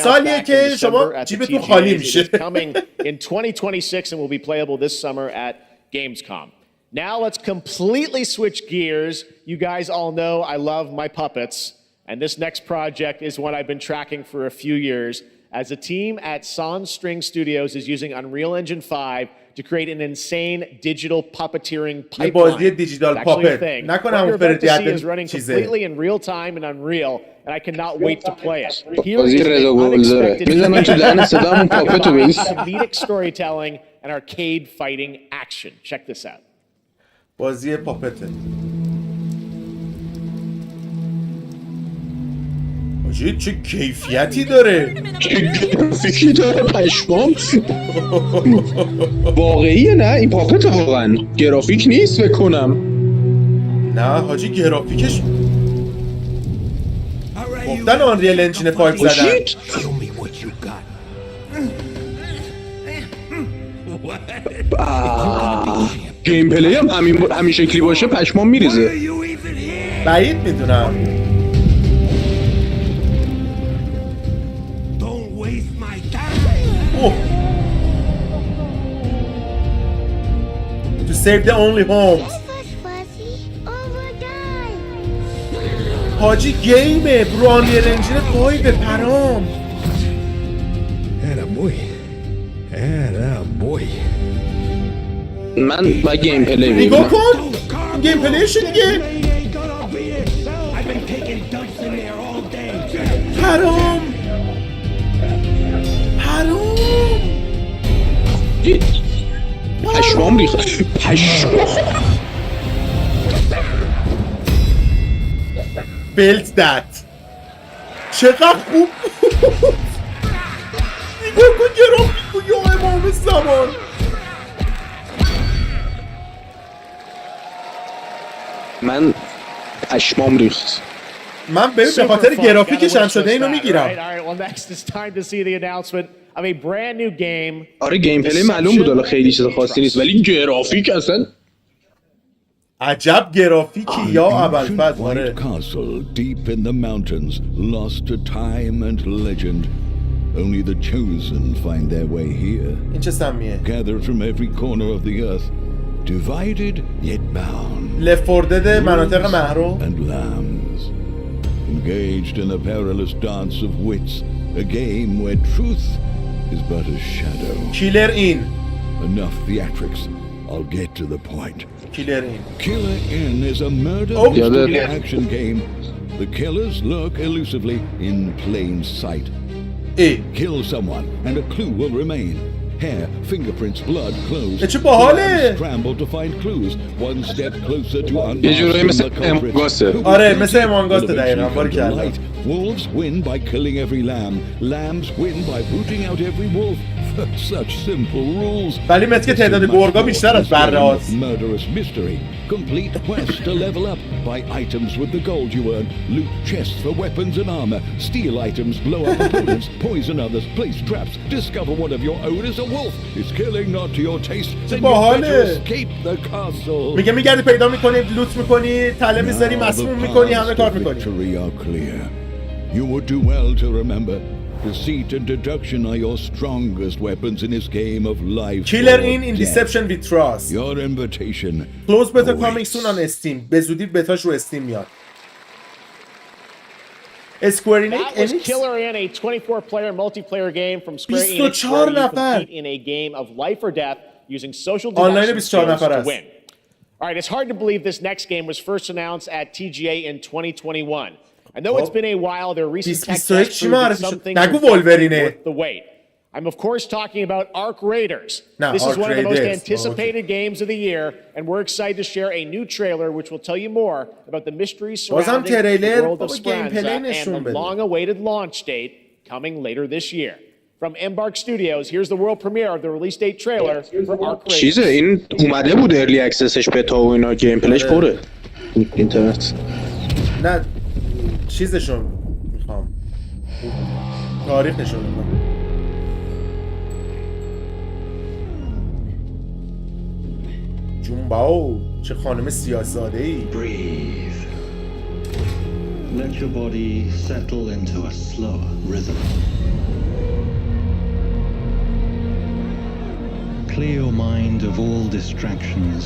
سالیه که شما جیبتون خالی میشه.
In 2026 and will be playable this summer at Gamescom. Now let's completely switch gears. You guys all know I love my puppets, and this next project is one I've been tracking for a few years. As a team at Sans String Studios is using Unreal Engine 5 to create an insane digital puppeteering pipeline. It's actually a thing. What you're about to see is running completely in real time in Unreal, and I cannot wait to play it. Here is the unexpected comedic storytelling and arcade fighting action. Check this out.
بازی پاپته. آجی چه کیفیتی داره.
فکری داره پشمام. واقعیه نه این پاپت واقعا گرافیک نیست فکر کنم.
نه حاجی گرافیکش گفتن آنریل انجین 5 زدن.
گیم پلی هم همین شکلی باشه پشمام میریزه.
بعید میدونم. To save the only homes. حاجی گیمه برانیر انجین پای به پرام.
من با گیم پلی
نگاه کن گیم پلیش دیگه. حرام
پشمام ریخت.
بلت دت چقدر خوب نگاه کن گرافیکو یا امام زمان.
من پشمام ریخت.
من به خاطر گرافیکش هم شده اینو میگیرم.
آره گیم پلی معلوم بود حالا خیلی چیز خاصی نیست ولی گرافیک اصلا
عجب گرافیکی یا ابوالفضل. آره
castle deep in the mountains, lost to time and legend. Only the chosen find their way here.
این چه سمیه؟
Gathered from every corner of the earth, divided yet bound.
لفوردد مناطق محروم.
And lambs, engaged in a perilous dance of wits, a game where truth is but a shadow.
Killer in.
Enough theatrics. I'll get to the point.
Killer in.
Killer in is a murder mystery action game. The killers lurk elusively in plain sight. Kill someone and a clue will remain. Hair, fingerprints, blood, clothes. Scramble to find clues. One step closer to unmasking the culprit.
آره مثل امانگاست دقیقاً. باریکلا.
Wolves win by killing every lamb. Lambs win by rooting out every wolf. Such simple rules.
ولی مثل که تعداد گرگا بیشتر از بره هاست.
Murderous mystery. Complete quest to level up. Buy items with the gold you earn. Loot chests for weapons and armor. Steal items, blow up opponents, poison others, place traps. Discover one of your own is a wolf. Is killing not to your taste? Then you better escape the castle.
میگه میگردی پیدا میکنی، لوت میکنی، طلا میذاری، مسموم میکنی، همه کار میکنی.
You would do well to remember, deceit and deduction are your strongest weapons in this game of life.
Killer in deception with trust.
Your invitation.
Close beta coming soon on Steam. به زودی بتاش رو استیم میاد. Square Enix.
That was Killer in, a 24-player multiplayer game from Square Enix where you compete in a game of life or death using social deduction skills to win. All right, it's hard to believe this next game was first announced at TGA in 2021. And though it's been a while, their recent tech tests proved that some things are worth the wait. I'm of course talking about Arc Raiders. This is one of the most anticipated games of the year, and we're excited to share a new trailer which will tell you more about the mysteries surrounding the world of Speranza and the long-awaited launch date coming later this year. From Embark Studios, here's the world premiere of the release date trailer for Arc Raiders.
چیزه این اومده بود ارلی اکسسش بتا و اینا گیم پلیش پره اینترنت.
نه چیزشون میخوام تاریخشون میخوام. جونباو چه خانم سیاه‌زاده‌ای.
Breathe. Let your body settle into a slower rhythm. Clear your mind of all distractions.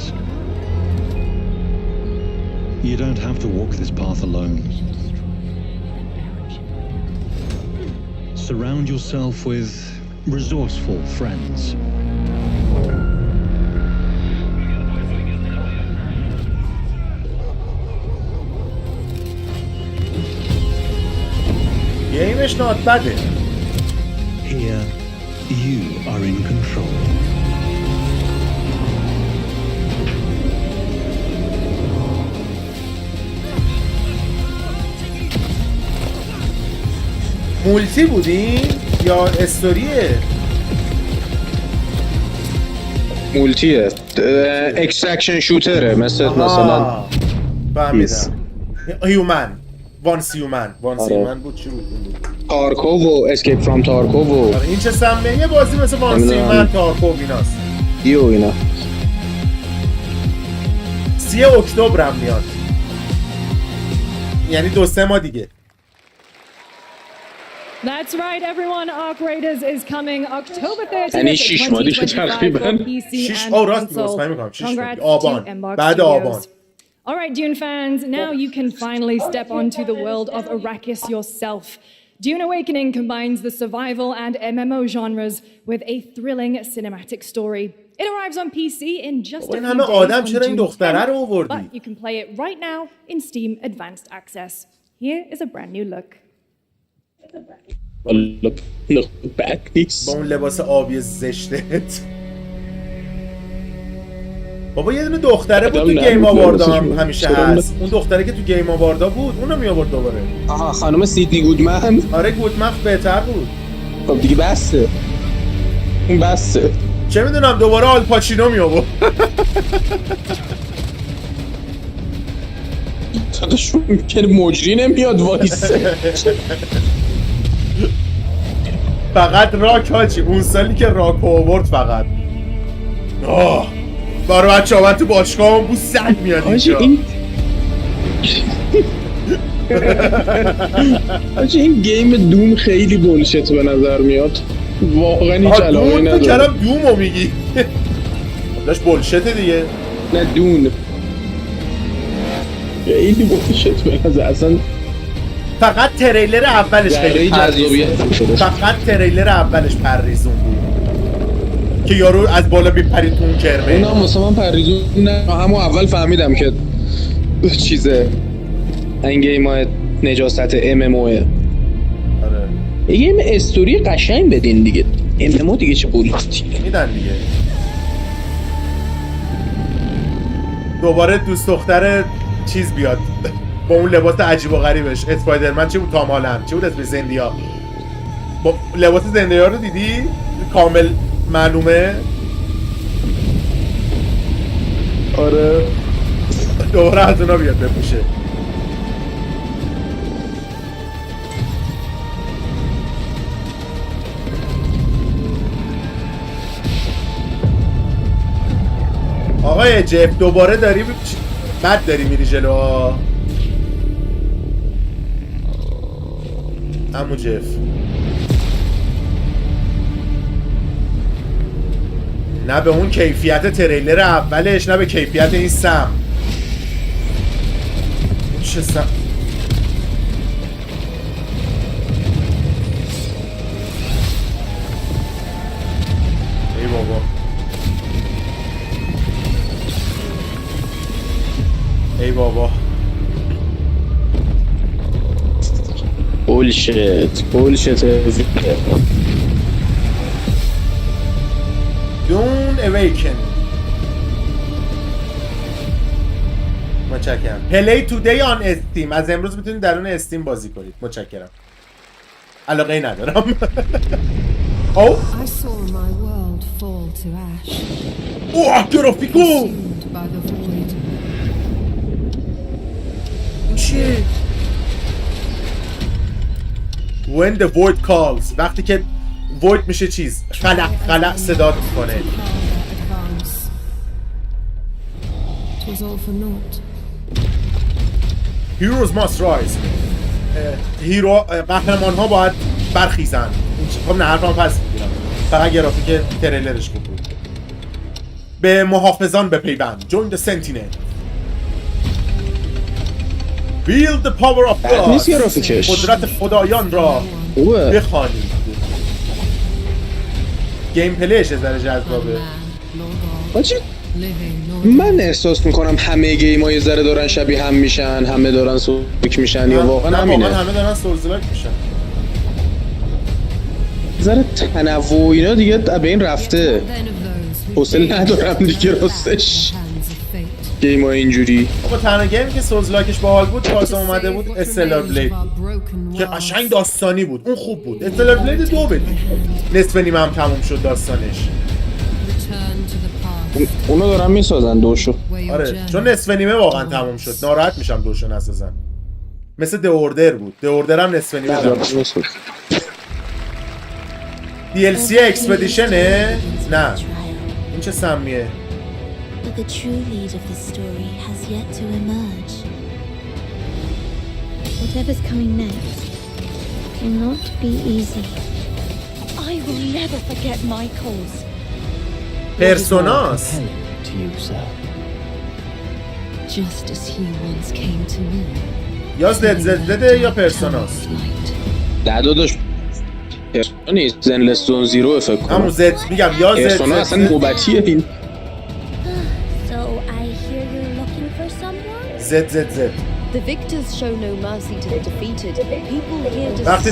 You don't have to walk this path alone. Surround yourself with resourceful friends.
Game's not bad.
Here, you are in control.
مولتی بودین یا استوریه؟
مولتیه اکسترکشن شوتره مثلا
فهمیدم. هیومن وانس هیومن بود چی بود؟
تارکوو و اسکیپ فرام تارکوو.
این چه سمه یه بازی مثل وانس هیومن تارکوو ایناست.
اینا
3 اکتبر هم میاد. یعنی 2-3 ماه دیگه.
That's right, everyone. Arc Raiders is coming October 30th,
یعنی 6 ماه دیگه تقریبا.
Congrats to Embark Studios. All right, Dune fans, now you can finally step onto the world of Arrakis yourself. Dune Awakening combines the survival and MMO genres with a thrilling cinematic story. It arrives on PC in just a few days on June 10th, but you can play it right now in Steam Advanced Access. Here is a brand new look.
والا بد نیست
با اون لباس آبی زشتت. بابا یه دونه دختره بود تو گیم آواردا هم همیشه هست. اون دختره که تو گیم آواردا بود اونو می آورد دوباره.
آها خانم سیدنی گودمن.
آره گودمن بهتر بود.
خب دیگه بسته. اون بسته.
چه میدونم دوباره آل پاچینو می آورد.
داداش که مجری نمیاد وایسه.
فقط راک هاچی اون سالی که راک آورد فقط. برای بچه ها من تو باشگاه هم بود سگ میاد اینجا.
آجه این گیم دوم خیلی بولشت به نظر میاد. واقعا این کلامه نداره.
کلام دومو میگی. داشت بولشته دیگه.
نه دون خیلی بولشت به نظر اصلا.
فقط تریلر اولش خیلی پریزون. فقط تریلر اولش پریزون بود که یارو از بالا بیپرید تو اون کرمه.
اونم واسه من پریزون نه. همون اول فهمیدم که چیزه این گیم های نجاست MMOه.
آره
یه گیم استوری قشنگ بدین دیگه. MMO دیگه چه بولیتی
میدن دیگه. دوباره دوست دختر چیز بیاد با اون لباس عجیب و غریبش. اسپایدرمن چی بود؟ تام هالند چی بود اسمش؟ زندیا. با لباس زندیا رو دیدی؟ کامل معلومه. آره دوباره از اونا بیاد بپوشه. آقای جف دوباره داری بد داری میری جلو. عمو جف نه به اون کیفیت تریلر اولش نه به کیفیت این سم. چه سم ای بابا ای بابا
بولشت
دون اویکن. متشکرم. پلی تودی آن استیم. از امروز میتونید درون استیم بازی کنید. متشکرم. علاقه ای ندارم. او اوه گرافیکو چیه؟ When the void calls. وقتی که void میشه چیز خلق صدا میکنه. Heroes must rise. قهرمان ها باید برخیزن. خب نه حرفم پس میگیرم. فقط گرافیک تریلرش خوب بود. به محافظان بپیوند. Join the sentinel. Feel the power of God. قدرت خدایان را بخوانید. گیم پلیش از ذره جذابه.
من احساس میکنم همه گیم ها یه ذره دارن شبیه هم میشن. همه دارن سولزلاک میشن یا واقعا همینه؟
همه دارن سولزلاک میشن.
ذره تنوع اینا دیگه به این رفته. حوصله ندارم دیگه راستش گیم ها اینجوری.
بابا تنها گیمی که سولزلاکش باحال بود تازه اومده بود استلار بلید که قشنگ داستانی بود. اون خوب بود. استلار بلید 2 بدید. نصف نیمه هم تموم شد داستانش.
اونو دارن میسازن دوشو.
آره چون نصف نیمه واقعا تموم شد. ناراحت میشم دوشو نسازن. مثل د اوردر بود. د اوردر هم نصف نیمه تموم شد. DLC اکسپدیشنه؟ نه این چه سمیه؟
But the true lead of the story has yet to emerge. Whatever's coming next cannot be easy. I will never forget my cause.
پرسوناس.
Just as he once came to me.
یا زد یا پرسوناس.
داداش نیست. زنلستون زیرو فکر کنم.
همون زد میگم یا زد.
پرسونا اصلا نوبتیه این.
So I hear you're looking for someone?
زد.
The victors show no mercy to the defeated. People here just
وقتی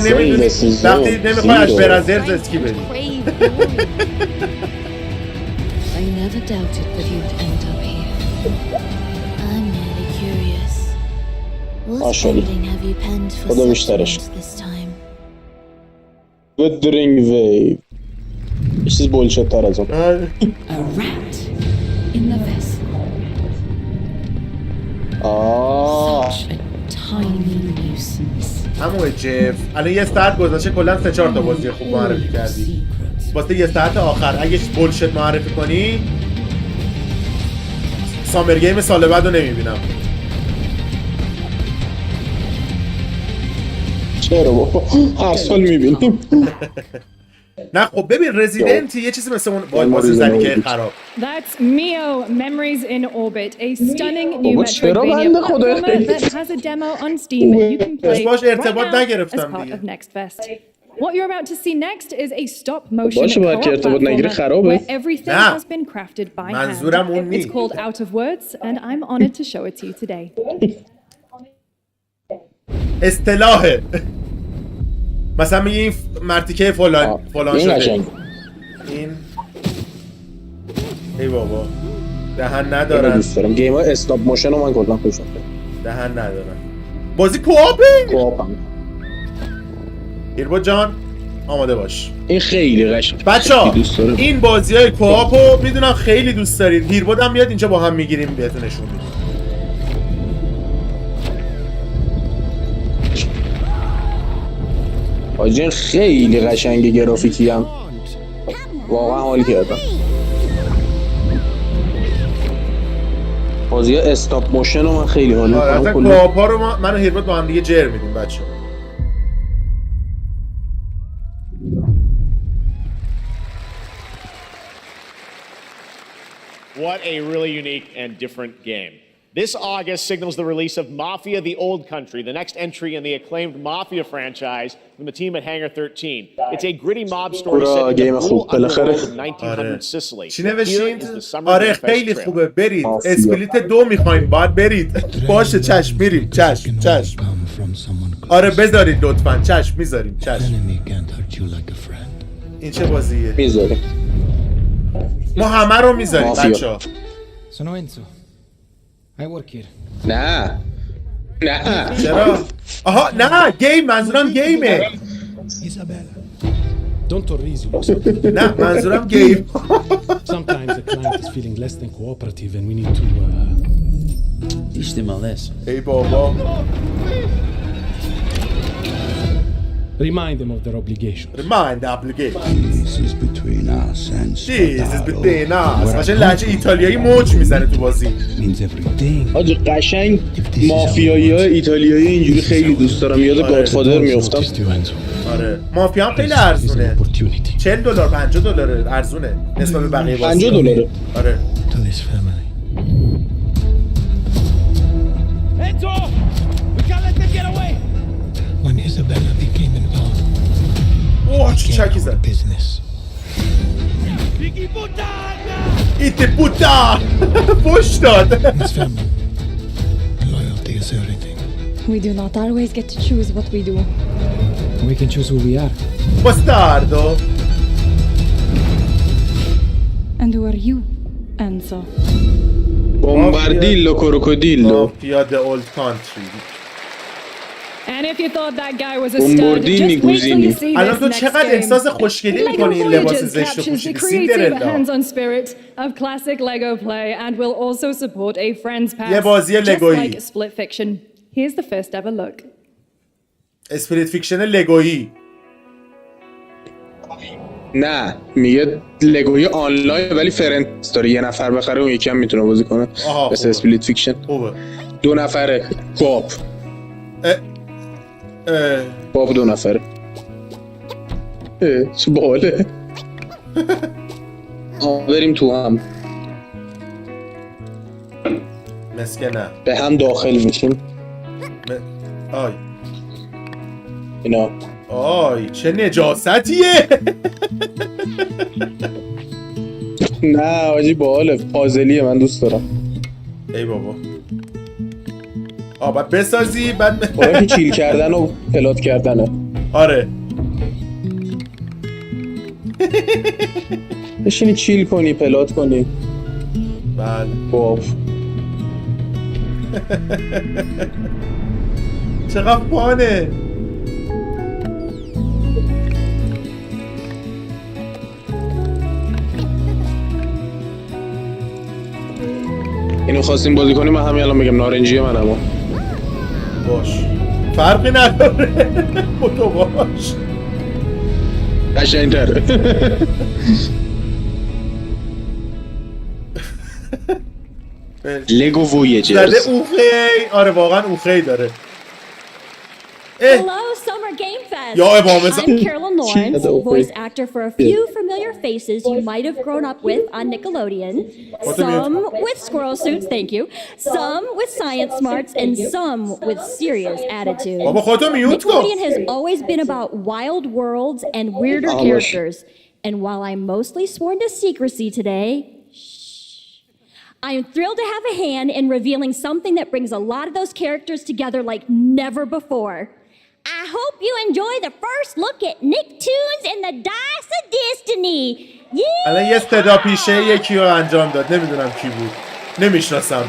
نمیخوای از برازرز اسکی بری.
I never doubted that you'd end up here. I'm merely curious. What ending have you penned for substance this time?
The Drink Wave. یه چیز بولشت تر از اون.
A rat in the vessel. Such a tiny nuisance.
همون جف الان یه ساعت گذشته کلا 3-4 تا بازی خوب معرفی کردی. واسه یه ساعت آخر اگه بولشت معرفی کنی سامر گیم سال بعد رو نمیبینم.
چرا بابا هر سال میبینیم.
نه خب ببین رزیدنت یه چیزی مثل اون بازی زنی که خراب.
That's Mio Memories in Orbit, a stunning new Metroidvania platformer that has a demo on Steam you can play right now as part of Next Fest. What you're about to see next is a stop-motion co-op platformer where everything has been crafted by hand. It's called Out of Words, and I'm honored to show it to you today.
اصطلاحه مثلا میگه این مرتیکه فلان شده این ای بابا دهن ندارن.
دوست دارم گیم های استاپ موشن رو من کلا خوشم
دهن ندارن. بازی کوآپه
کوآپم.
هیربو جان آماده باش.
این خیلی قشنگه
بچه‌ها. این بازی‌های کوآپو میدونم خیلی دوست دارید. هیربو هم میاد اینجا با هم میگیریم بهتون نشون میدم.
آجین خیلی قشنگه گرافیکی هم واقعا حال کردم. بازی استاپ موشن رو من خیلی حال میکنم.
اصلا کوآپا رو من و هیربو با هم دیگه جر میدیم بچه.
What a really unique and different game. This August signals the release of Mafia: The Old Country, the next entry in the acclaimed Mafia franchise from the team at Hangar 13. It's a gritty mob story set in the brutal underworld of 1900 Sicily.
چی نوشتین؟ آره خیلی خوبه برید. اسپلیت 2 میخواین باید برید. باشه چشم میریم چشم. آره بذارید لطفاً چشم میذاریم چشم. این چه بازیه؟
میذاریم.
ما همه رو میذاریم بچه‌ها.
I work here.
نه
چرا؟ آها نه گیم منظورم گیمه.
Isabella, don't torriso.
نه منظورم گیم.
Sometimes the client is feeling less than cooperative and we need to teach them a lesson.
ای بابا.
Remind them of their obligations.
Remind the obligations.
This is between us and
This is between us. باشه لهجه ایتالیایی موج میزنه تو بازی.
means everything.
آجی قشنگ مافیایی های ایتالیایی اینجوری خیلی دوست دارم. یاد گادفادر میافتم.
آره مافیا هم خیلی ارزونه. $40 $50 ارزونه نسبت به بقیه بازی.
$50.
آره.
To this family.
Enzo! We can't let them get away!
When Isabella became involved,
اوه چه چکی زد.
business.
Piggy puttana!
ایت پوتا فوش داد.
This family, loyalty is everything.
We do not always get to choose what we do.
We can choose who we are.
Bastardo.
And who are you, Enzo?
Bombardillo crocodillo.
Mafia the old country.
And if you thought that guy was a stud, just wait till you see
الان تو
this next
چقدر احساس خوشگلی می‌کنی این لباس زشت و پوشیدی سیندرلا.
hands-on spirit of classic Lego play and will also support a friends pass.
یه بازی لگویی.
Just like Split Fiction. Here's the first ever look.
اسپریت فیکشن لگویی.
نه میگه لگوی آنلاین ولی فرنس داره یه نفر بخره اون یکی هم میتونه بازی کنه مثل اسپلیت فیکشن.
خوبه
2 نفره باب باب 2 نفره چه باله. بریم تو هم
مسکنه
به هم داخل میشیم.
آی
اینا
آی چه نجاستیه.
نه آجی باله پازلیه من دوست دارم.
ای بابا باید بسازی بعد
باید چیل کردن و پلات کردنه.
آره
بشینی چیل کنی پلات کنی.
بله
خب
چقدر فانه.
اینو خواستیم بازی کنیم، من همین الان میگم نارنجیه من اما
باش فرقی نداره با تو باش
قشنگ‌تره. لگو وویجرز
زده اوخی. آره واقعا اوخی داره.
Hello, Summer Game Fest. I'm Carolyn Lawrence, voice actor for a few familiar faces you might have grown up with on Nickelodeon. Some with squirrel suits, thank you. Some with science smarts, and some with serious attitudes. Nickelodeon has always been about wild worlds and weirder characters. And while I'm mostly sworn to secrecy today, I am thrilled to have a hand in revealing something that brings a lot of those characters together like never before. I hope you enjoy the first look at Nicktoons and the Dice of Destiny. Yeah.
الان یه صدا پیشه یکی رو انجام داد، نمیدونم کی بود، نمیشناسم.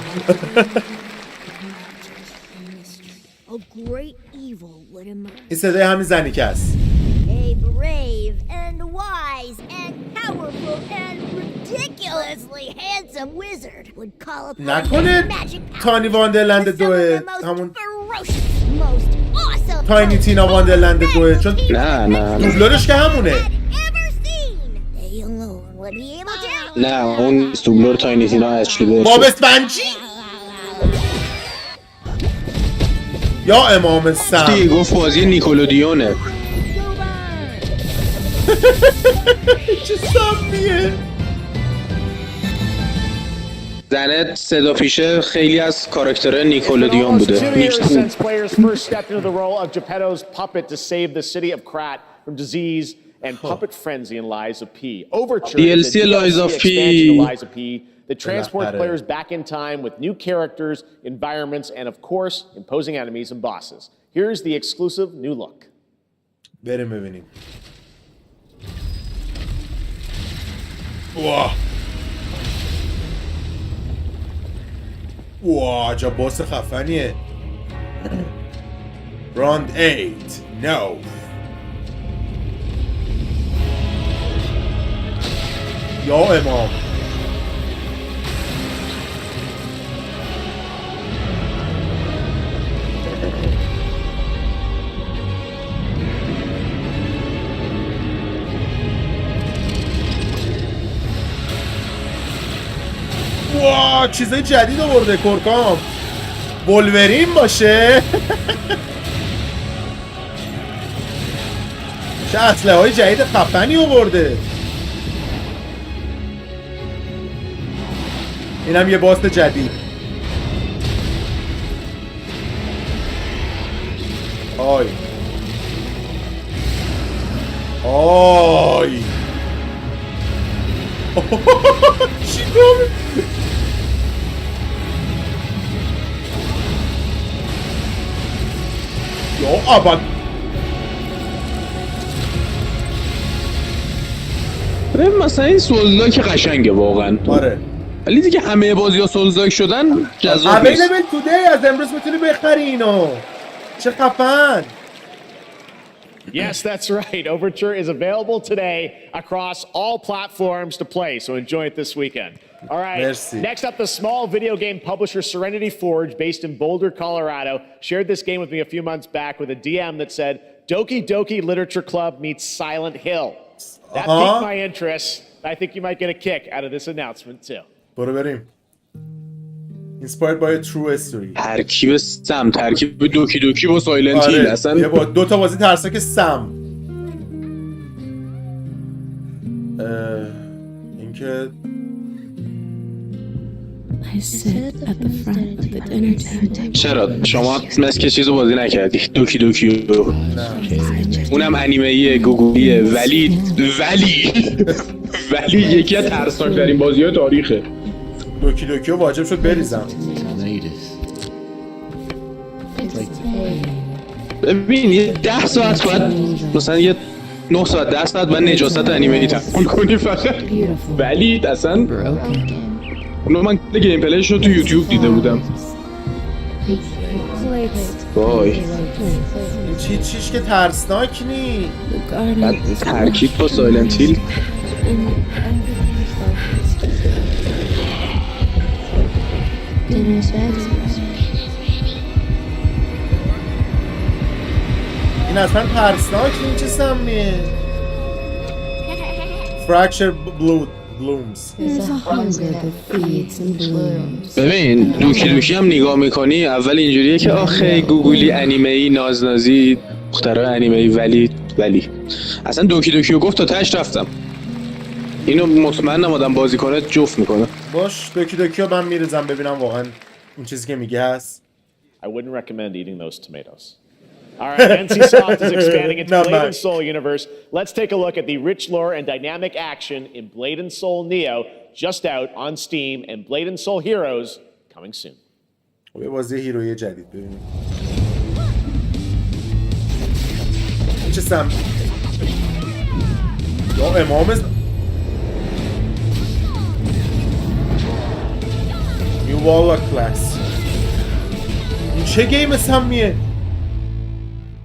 این صدای همین زنی که هست.
A brave and wise and powerful and ridiculously handsome wizard would call upon
نکنه تانی واندرلند دوه همون
most awesome
تاینی تینا واندرلند دوه، چون
نه
دوبلورش که همونه.
They alone would be able to.
نه اون دوبلور تاینی تینا اشلی
باب اسفنجی یا امام سم
دیگه گفت بازی نیکولودیونه.
چه سمیه.
زنه صدا پیشه خیلی از کاراکترهای نیکولودیون بوده.
Since players first stepped into the role of Geppetto's puppet to save the city of Krat from disease and puppet frenzy in Lies of P. Overture is a DLC expansion to Lies of P that transports players back in time with new characters, environments, and of course, imposing enemies and bosses. Here's the exclusive new look.
بریم ببینیم. واه واه عجب باس خفنیه. راند 8 نو یا امام. واه چیزای جدید آورده کورکام. ولورین باشه. چه اسلحه های جدید خفنی آورده. اینم یه باست جدید. آی آی چی کنم؟ یا ابد
مثلا این سولزاک قشنگه واقعا.
آره
ولی دیگه همه بازی‌ها سولزاک شدن جذاب نیست.
اویلیبل تودی از امروز میتونی بخری اینو. چه خفن.
Yes, that's right. Overture is available today across all platforms to play, so enjoy it this weekend. All right, next up, the small video game publisher Serenity Forge, based in Boulder, Colorado, shared this game with me a few months back with a DM that said, Doki Doki Literature Club meets Silent Hill. That piqued my interest. I think you might get a kick out of this announcement, too.
برو بریم. Inspired by a true story.
ترکیب سم، ترکیب دوکی دوکی با سایلنت هیل اصلا.
یه با دو تا بازی ترسناک سم. اینکه
چرا شما مثل که چیزو بازی نکردی؟ دوکی دوکی اونم انیمه‌ای گوگولیه ولی یکی از ترسناک‌ترین بازی‌های تاریخه.
دوکی دوکی واجب شد بریزم.
ببین یه 10 ساعت باید مثلا یه 9 ساعت 10 ساعت باید نجاست انیمه ای تحمل کنی فقط. ولی اصلا اونو من گیم پلیش رو تو یوتیوب دیده بودم. وای
چیش که ترسناک نی.
ترکیب با سایلنت هیل.
این اصلا ترسناک نی. چه سمیه؟ Fracture blooms.
ببین دوکی دوکی هم نگاه میکنی اول اینجوریه که آخه گوگلی انیمه ای نازنازی دخترای انیمه ای ولی اصلا دوکی دوکی رو گفت تا تهش رفتم. اینو مطمئنم آدم بازی کنه جفت میکنه.
باش دوکی دوکی رو من میرزم ببینم واقعا اون چیزی که میگه هست.
I wouldn't recommend eating those tomatoes. All right, NCSoft is expanding its Blade and Soul universe. Let's take a look at the rich lore and dynamic action in Blade and Soul Neo, just out on Steam, and Blade and Soul Heroes coming soon.
یه بازی هیروی جدید ببینیم. چه سم؟ یا امام نیوالا کلاس. این چه گیم سمیه؟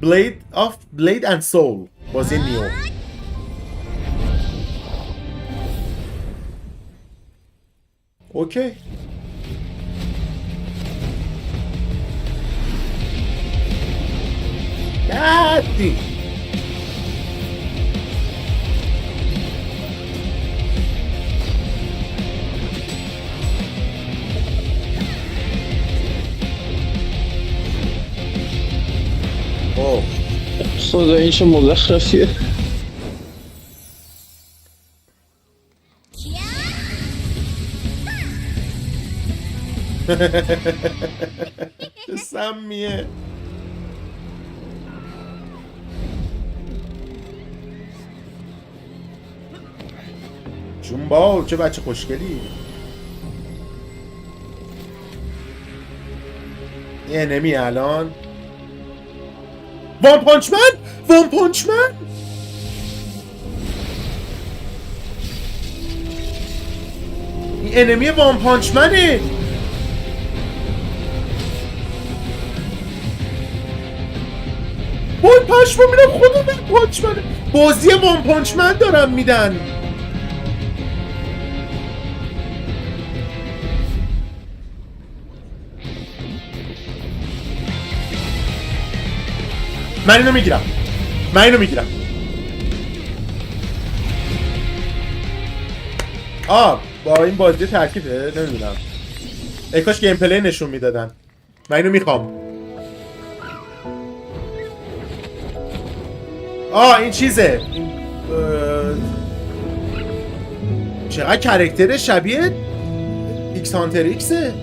Blade and Soul بازی نیو. اوکی. گردی
خدا این چه مزخرفیه.
سمیه. جنبال چه بچه خوشگلی. یه نمی الان وان پانچ من. این انمی وان پانچ منه. وای پشمو میرم خودم وان پانچ منه. بازی وان پانچ من دارم میدن. من اینو میگیرم. با این بازی ترکیبه نمیدونم. ای کاش گیم پلی نشون میدادن. من اینو میخوام. این چیزه. چقدر کرکتر شبیه ایکس هانتر ایکسه.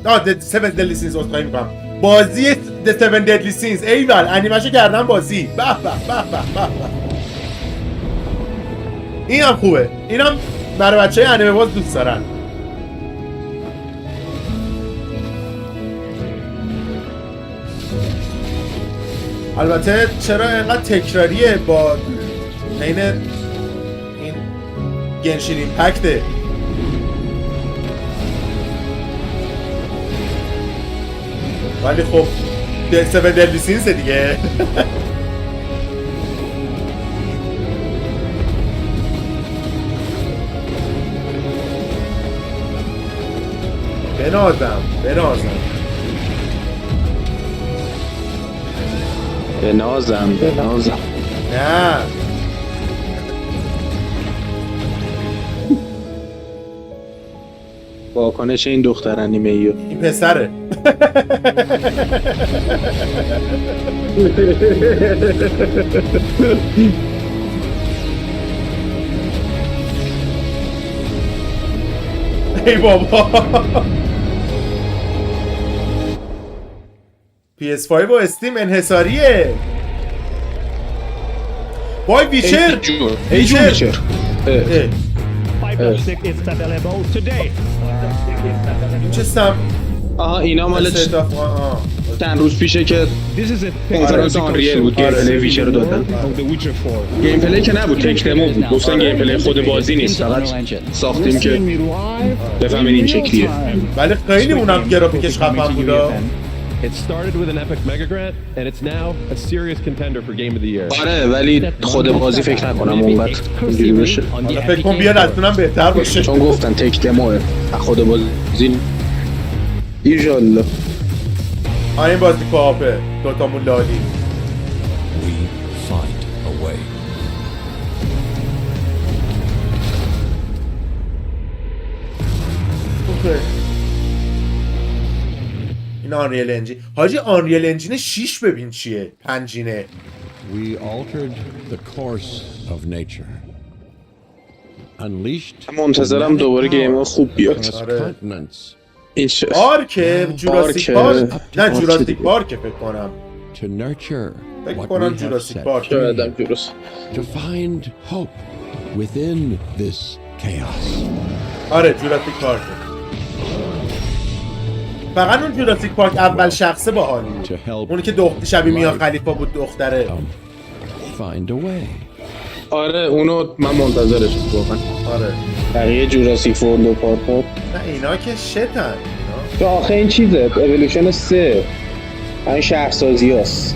The 7 Deadly Sins اصخایی میکنم. بازی The 7 Deadly Sins. ایول انیمشو کردن بازی. به اینم خوبه. اینم برای بچه های انیمه باز دوست دارن. البته چرا اینقدر تکراریه با این گنشین ایمپکته. ولی خب 7 Deadly Sins دیگه. بنازم نه
واکنش این دختر انیمه ایو
این پسره. ای بابا PS5 و استیم انحصاریه. وای ویچر
Fiber stick is available today.
چه سم
اینا مال چند روز پیشه که کنفرانس آنریل بود گیم پلی ویچر رو دادن. گیم پلی که نبود، تک دمو بود. گفتن گیم پلی خود بازی نیست، فقط ساختیم که بفهمین این شکلیه.
ولی خیلی اونم گرافیکش خفن بود.
It started with an epic mega grant and it's now a serious contender for game of the year.
آره ولی خود بازی فکر نکنم اونقدر اینجوری بشه.
حالا فکر کنم بیاد ازتونم بهتر باشه.
چون گفتن تک دموه. خود بازی ایجالله.
این بازی کوآپه. دوتامون لالی.
We find a way.
این آنریل انجین. حاجی آنریل انجین 6 ببین چیه؟ پنجینه.
We altered the course of nature. Unleashed.
منتظرم دوباره گیم خوب بیاد. این چه؟
پارک جوراسیک پارک. نه جوراسیک پارک فکر کنم.
To nurture.
فکر کنم جوراسیک پارک.
To find hope within this chaos.
آره جوراسیک پارک. فقط اون جوراسیک پارک اول شخصه باحالی. اونی که شبیه میا خلیفه بود دختره.
Find a way.
آره اونو من منتظرش واقعا.
آره.
بقیه جوراسیک ورلد و پارک ها.
نه اینا که شتن.
تو آخه این چیزه اِوولوشن 3. این شهرسازی هست.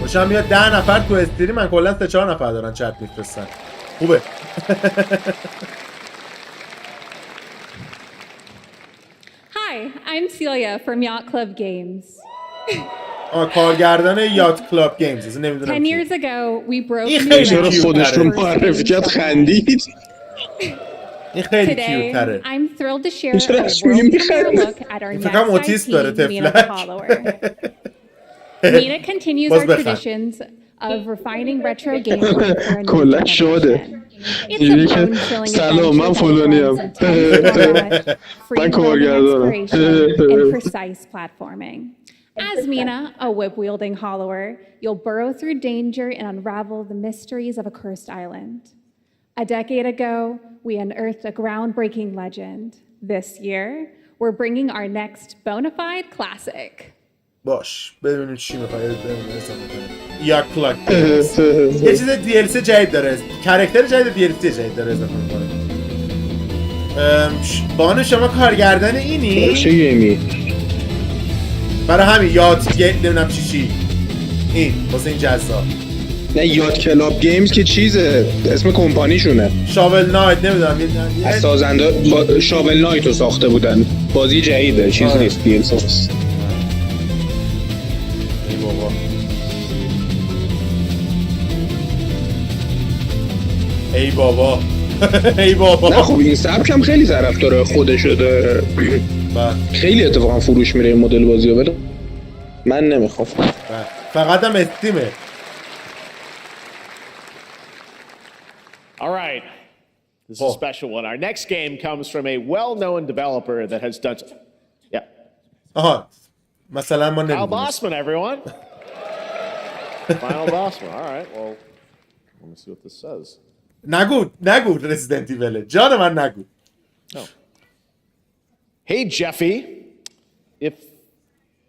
خوشم میاد 10 نفر تو استری من کلا 3-4 نفر دارن چت میفرستن. خوبه.
Hi, I'm Celia from Yacht Club Games.
کارگردان یات کلاب گیمز. نمیدونم
10 years ago, we broke
این خیلی
چرا خودش رو معرفی کرد خندید.
این خیلی
Today,
کیوتره.
I'm thrilled to share a world premiere look at our next IP, Mina the Follower. Mina continues our traditions of refining retro gameplay for a new
کلا شده. اینجوری که سلام من فلانیم. من کارگردانم.
and precise platforming. As Mina, a whip-wielding hollower, you'll burrow through danger and unravel the mysteries of a cursed island. A decade ago, we unearthed a groundbreaking legend. This year, we're bringing our next bona fide classic.
باش ببینیم چی می‌خواد یا کلاک یه چیز DLC جدید داره، کاراکتر جدید DLC جدید داره اضافه می‌کنه. بانو شما کارگردان اینی؟
چه گیمی؟
برای همین یاد نمیدونم چی این واسه این جذاب.
نه یاد کلاب گیمز که چیزه اسم کمپانیشونه.
شاول نایت نمیدونم
از سازنده شاول نایت رو ساخته بودن. بازی جدیده چیز نیست DLC.
ای بابا ای بابا.
نه خب این سبک هم خیلی طرفدار خودشو داره. خیلی اتفاقا فروش میره این مدل بازی‌ها ولی من نمیخوام.
فقط هم استیمه.
All right. This is a special one. Our next game comes from a well-known developer that has done
مثلا ما
Final Bossman, everyone. Final Bossman. All right. Well, let me see what this says.
نگو Resident Evil. جان من نگو.
Hey Jeffy, if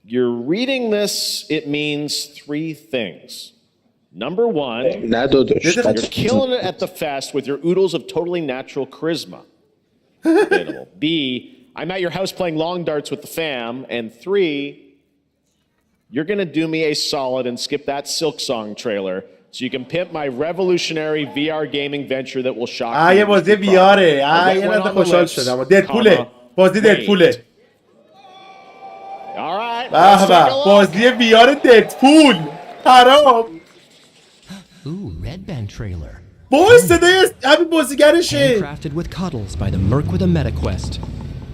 you're reading this, it means 3 things. Number 1, you're killing it at the fest with your oodles of totally natural charisma. B, I'm at your house playing long darts with the fam. And 3, you're gonna do me a solid and skip that Silk Song trailer so you can pimp my revolutionary VR gaming venture that will shock you.
یه بازی VRه. یه نظر خوشحال شدم. ددپوله. بازی ددپوله.
All right.
بازی VR ددپول. حرام.
Ooh, Red Band trailer.
باز صدای همین بازیگرشه.
Crafted with cuddles by the Merc with a Meta Quest.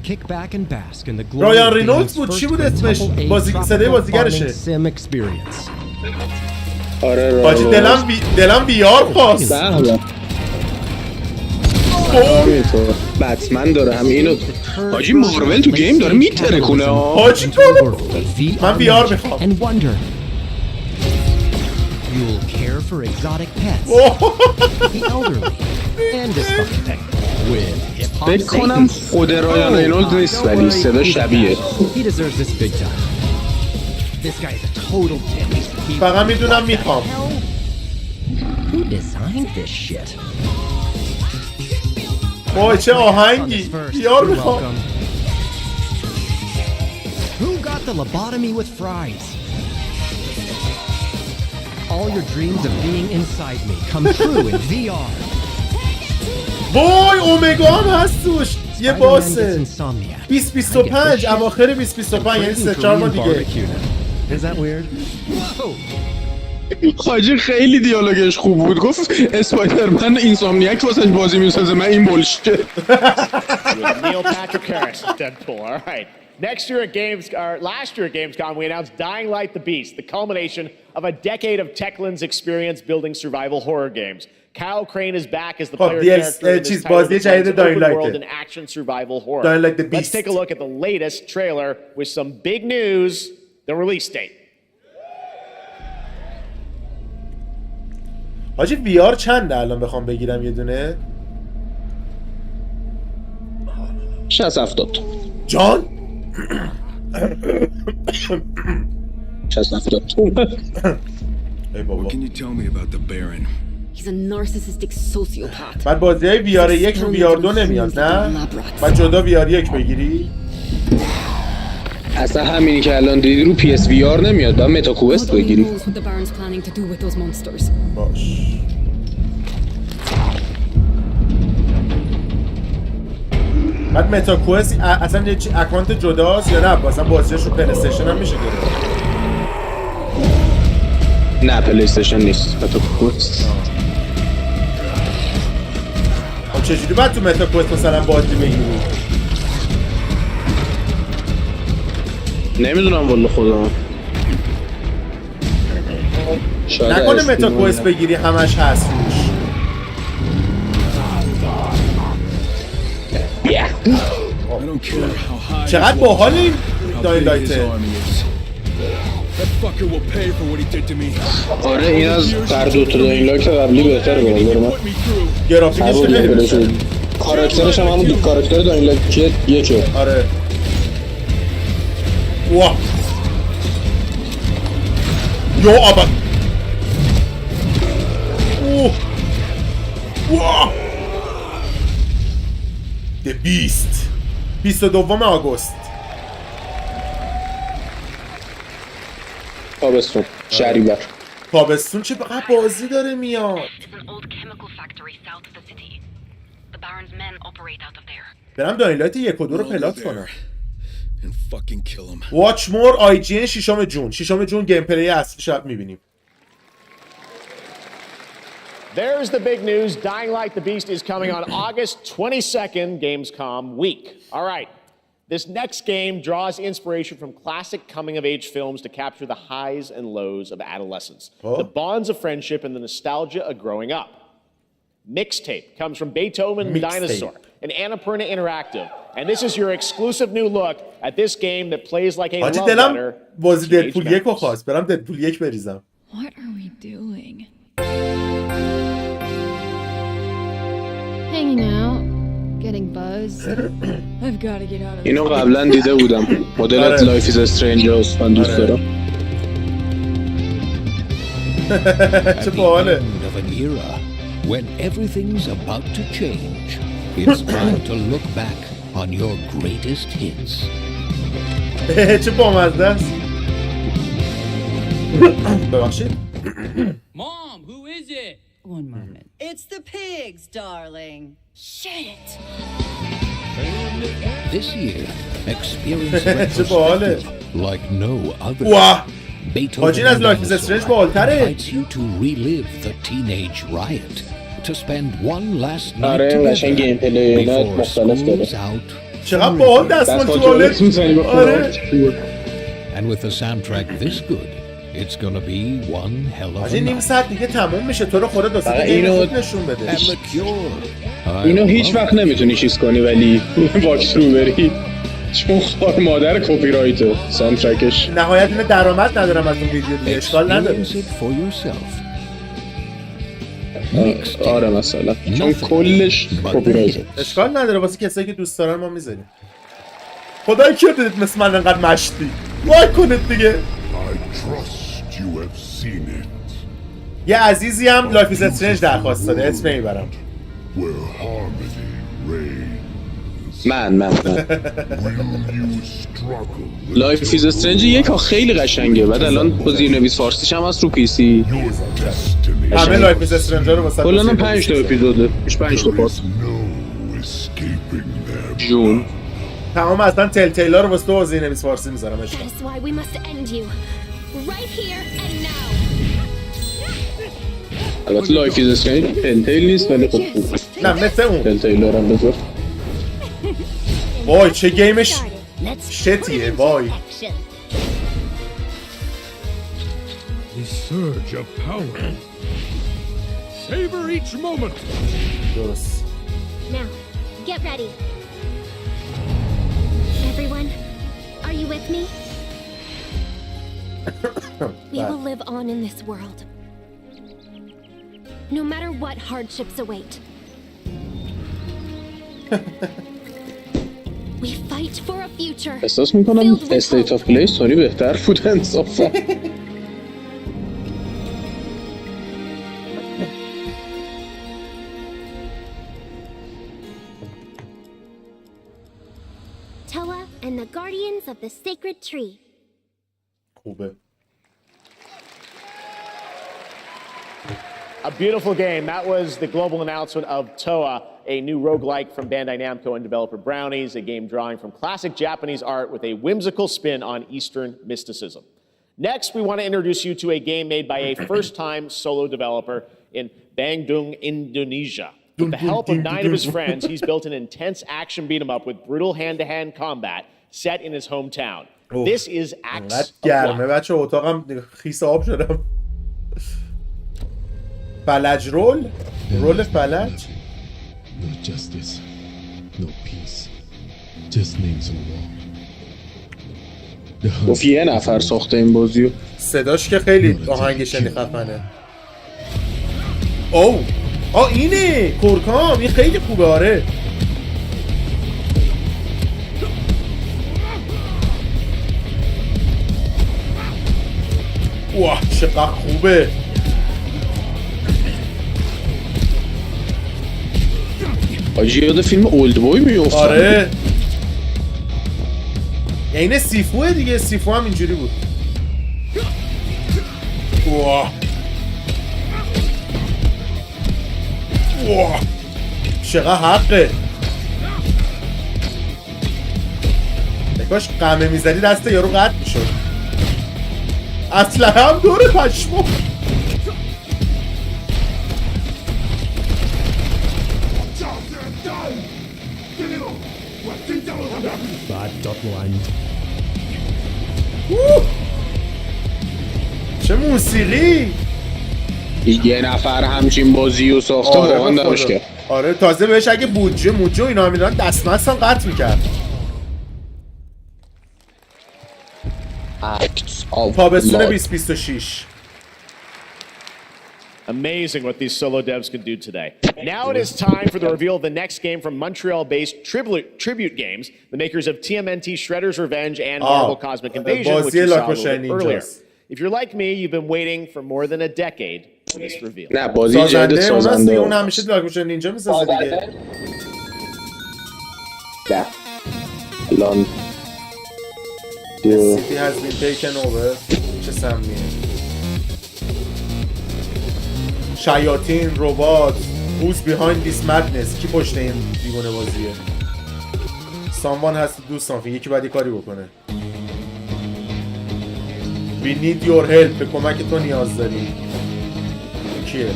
Kick back and bask in the glory
رایان رینولدز بود. چی بود اسمش؟ صدای بازیگرشه.
Sim experience.
آره
باجی دلم VR خواست.
بتمن داره هم اینو. حاجی مارول تو گیم داره میترکونه.
حاجی تو من VR میخوام.
You'll care for exotic pets, the elderly, and dysfunctional with hip-hop
فکر کنم خود رایان رینولد نیست ولی صدا شبیه.
He deserves this big time. This guy is a total dick.
فقط میدونم میخوام.
Who designed this shit?
وای چه آهنگی. بیار میخوام.
Who got the lobotomy with fries? All your dreams of being inside me come true in VR.
وای اومگا هم هست توش. یه باسه 2025 اواخر 2025 یعنی 3-4 ماه دیگه.
Is that weird?
حاجی خیلی دیالوگش خوب بود. گفت اسپایدرمن اینسامنیاک واسش بازی میسازه من این بولشت.
Neil Patrick Harris, Deadpool. All right. Last year at Gamescom, we announced Dying Light the Beast, the culmination of a decade of Techland's experience building survival horror games. Kyle Crane is back as the player character in this title of open world and action survival horror. Let's take a look at the latest trailer with some big news, the release date.
حاجی VR چنده الان بخوام بگیرم یه دونه؟
60-70
جان؟
60-70
What can you tell me about the Baron?
He's a narcissistic sociopath.
بعد بازیای VR 1 رو VR 2 نمیاد نه؟ بعد جدا VR 1 بگیری؟
اصلا همینی که الان دیدی رو PSVR نمیاد بعد متاکوست بگیری.
باش بعد متاکوست اصلا یه اکانت جداست یا نه؟ اصلا بازیش رو پلی استیشن هم میشه گرفت؟
نه پلی استیشن نیست متاکوست.
خب چجوری باید تو متاکوست مثلا بازی بگیری؟
نمیدونم والله خدا.
نکنه متاکوست بگیری همش هست روش. چقدر باحال این دایلایته.
آره این از قردو تو دایلایت قبلی بهتره به نظر من.
گرافیکش خیلی بهتره.
کاراکترش هم همون کاراکتر دایلایت یکه.
آره. واه. یا ابا. واه. The Beast 22 آگوست.
تابستون شهریور.
تابستون چه بقیه بازی داره میاد. برم دایلایت 1 و 2 رو پلات کنم. Watch more IGN 6 جون. 6 جون گیم پلی اصلی شب میبینیم.
There's the big news. Dying Light the Beast is coming on August 22nd, Gamescom week. All right. This next game draws inspiration from classic coming-of-age films to capture the highs and lows of adolescence, the bonds of friendship, and the nostalgia of growing up. Mixtape comes from Beethoven Dinosaur and Annapurna Interactive, and this is your exclusive new look at this game that plays like a love letter.
بازی ددپول 1 رو خواست. برم ددپول 1 بریزم.
What are we doing?
Hanging out, getting buzzed. I've got to get out of
اینو قبلا دیده بودم. مدل لایف از استرنج هاوس من دوست دارم.
چه باحاله. Of an era when everything's about to change. It's time to look back on your greatest hits.
چه بامزه است. ببخشید.
Mom, who is it?
One moment. It's the pigs, darling.
Shit.
This year, experience retrospective like no other.
Wow.
Beethoven
از لایف از استرنج بالتره.
invites you to relive the teenage riot, to spend one last night
آره قشنگ گیم پلی مختلف داره.
چقدر باحال دستمال توالت میزنی. آره.
And with a soundtrack this good, it's gonna be one hell of a
نیم ساعت دیگه تموم میشه. تو رو خدا داستان گیم خوب نشون بده.
اینو هیچ وقت نمیتونی چیز کنی ولی واکس رو بری چون خوار مادر کپی رایت ساوندترکش.
نهایت اینه درآمد ندارم از اون ویدیو دیگه اشکال نداره.
آره مثلا چون کلش کپی رایته.
اشکال نداره واسه کسایی که دوست دارن ما میذاریم. خدای کیو دیدید مثل من انقدر مشتی وای کنید دیگه. یه عزیزی هم لایف ایز استرنج درخواست داده اسم نمیبرم.
من لایف ایز استرنج یک خیلی قشنگه. بعد الان با زیرنویس فارسیش هم هست رو پی سی.
همه لایف ایز استرنج رو واسه
کلا 5 تا اپیزوده. 5 تا پارت. جون
تمام اصلا تل تیلا رو واسه تو زیرنویس فارسی میذارم اشکال.
البته لایف ایز استرنج تل نیست ولی خب
نه مثل اون
تل تیلا رو بذار.
وای چه گیمش شتیه وای.
The surge of power. Savor each moment.
درست.
Now, get ready. Everyone, are you with me? We will live on in this world. No matter what hardships await. We fight for a future.
احساس میکنم استیت آف پلی سونی بهتر بود انصافا.
Toa and the guardians of the sacred tree.
خوبه.
A beautiful game. That was the global announcement of Toa, a new roguelike from Bandai Namco and developer Brownies, a game drawing from classic Japanese art with a whimsical spin on Eastern mysticism. Next, we want to introduce you to a game made by a first-time solo developer in Bandung, Indonesia. With the help of 9 of his friends, he's built an intense action beat-em-up with brutal hand-to-hand combat set in his hometown. This is Axe
گرمه بچه اتاقم خیس آب شدم. فلج رول فلج.
No justice, no peace, just names on the wall.
گفت یه نفر ساخته این بازیو.
صداش که خیلی آهنگش خفنه. اینه کورکام این خیلی خوبه آره. واه چقدر خوبه.
آجی یاد فیلم اولد بوی میافتم.
آره این سیفوه دیگه. سیفو هم اینجوری بود. واه چقدر حقه. نکاش قمه میزدی دست یارو قطع میشد. اصلا هم دوره پشمو. چه موسیقی.
یه نفر همچین بازی رو ساخته واقعا داشت کرد.
آره تازه بهش اگه بودجه اینا میدادن دستمزد هم قطع میکرد. تابستون 2026.
Amazing what these solo devs can do today. Now it is time for the reveal of the next game from Montreal-based Tribute Games, the makers of TMNT Shredder's Revenge and Marvel Cosmic Invasion, which you saw a little bit earlier. If you're like me, you've been waiting for more than a decade for this reveal.
نه بازی جدید سازنده.
اون همیشه لاکوشن نینجا میسازه دیگه.
نه. الان
City has been taken over. چه سمیه. شیاطین، ربات، who's behind this madness. کی پشت این دیوونه بازیه. someone has to do something. یکی باید کاری بکنه. We need your help. به کمک تو نیاز داریم. کیه؟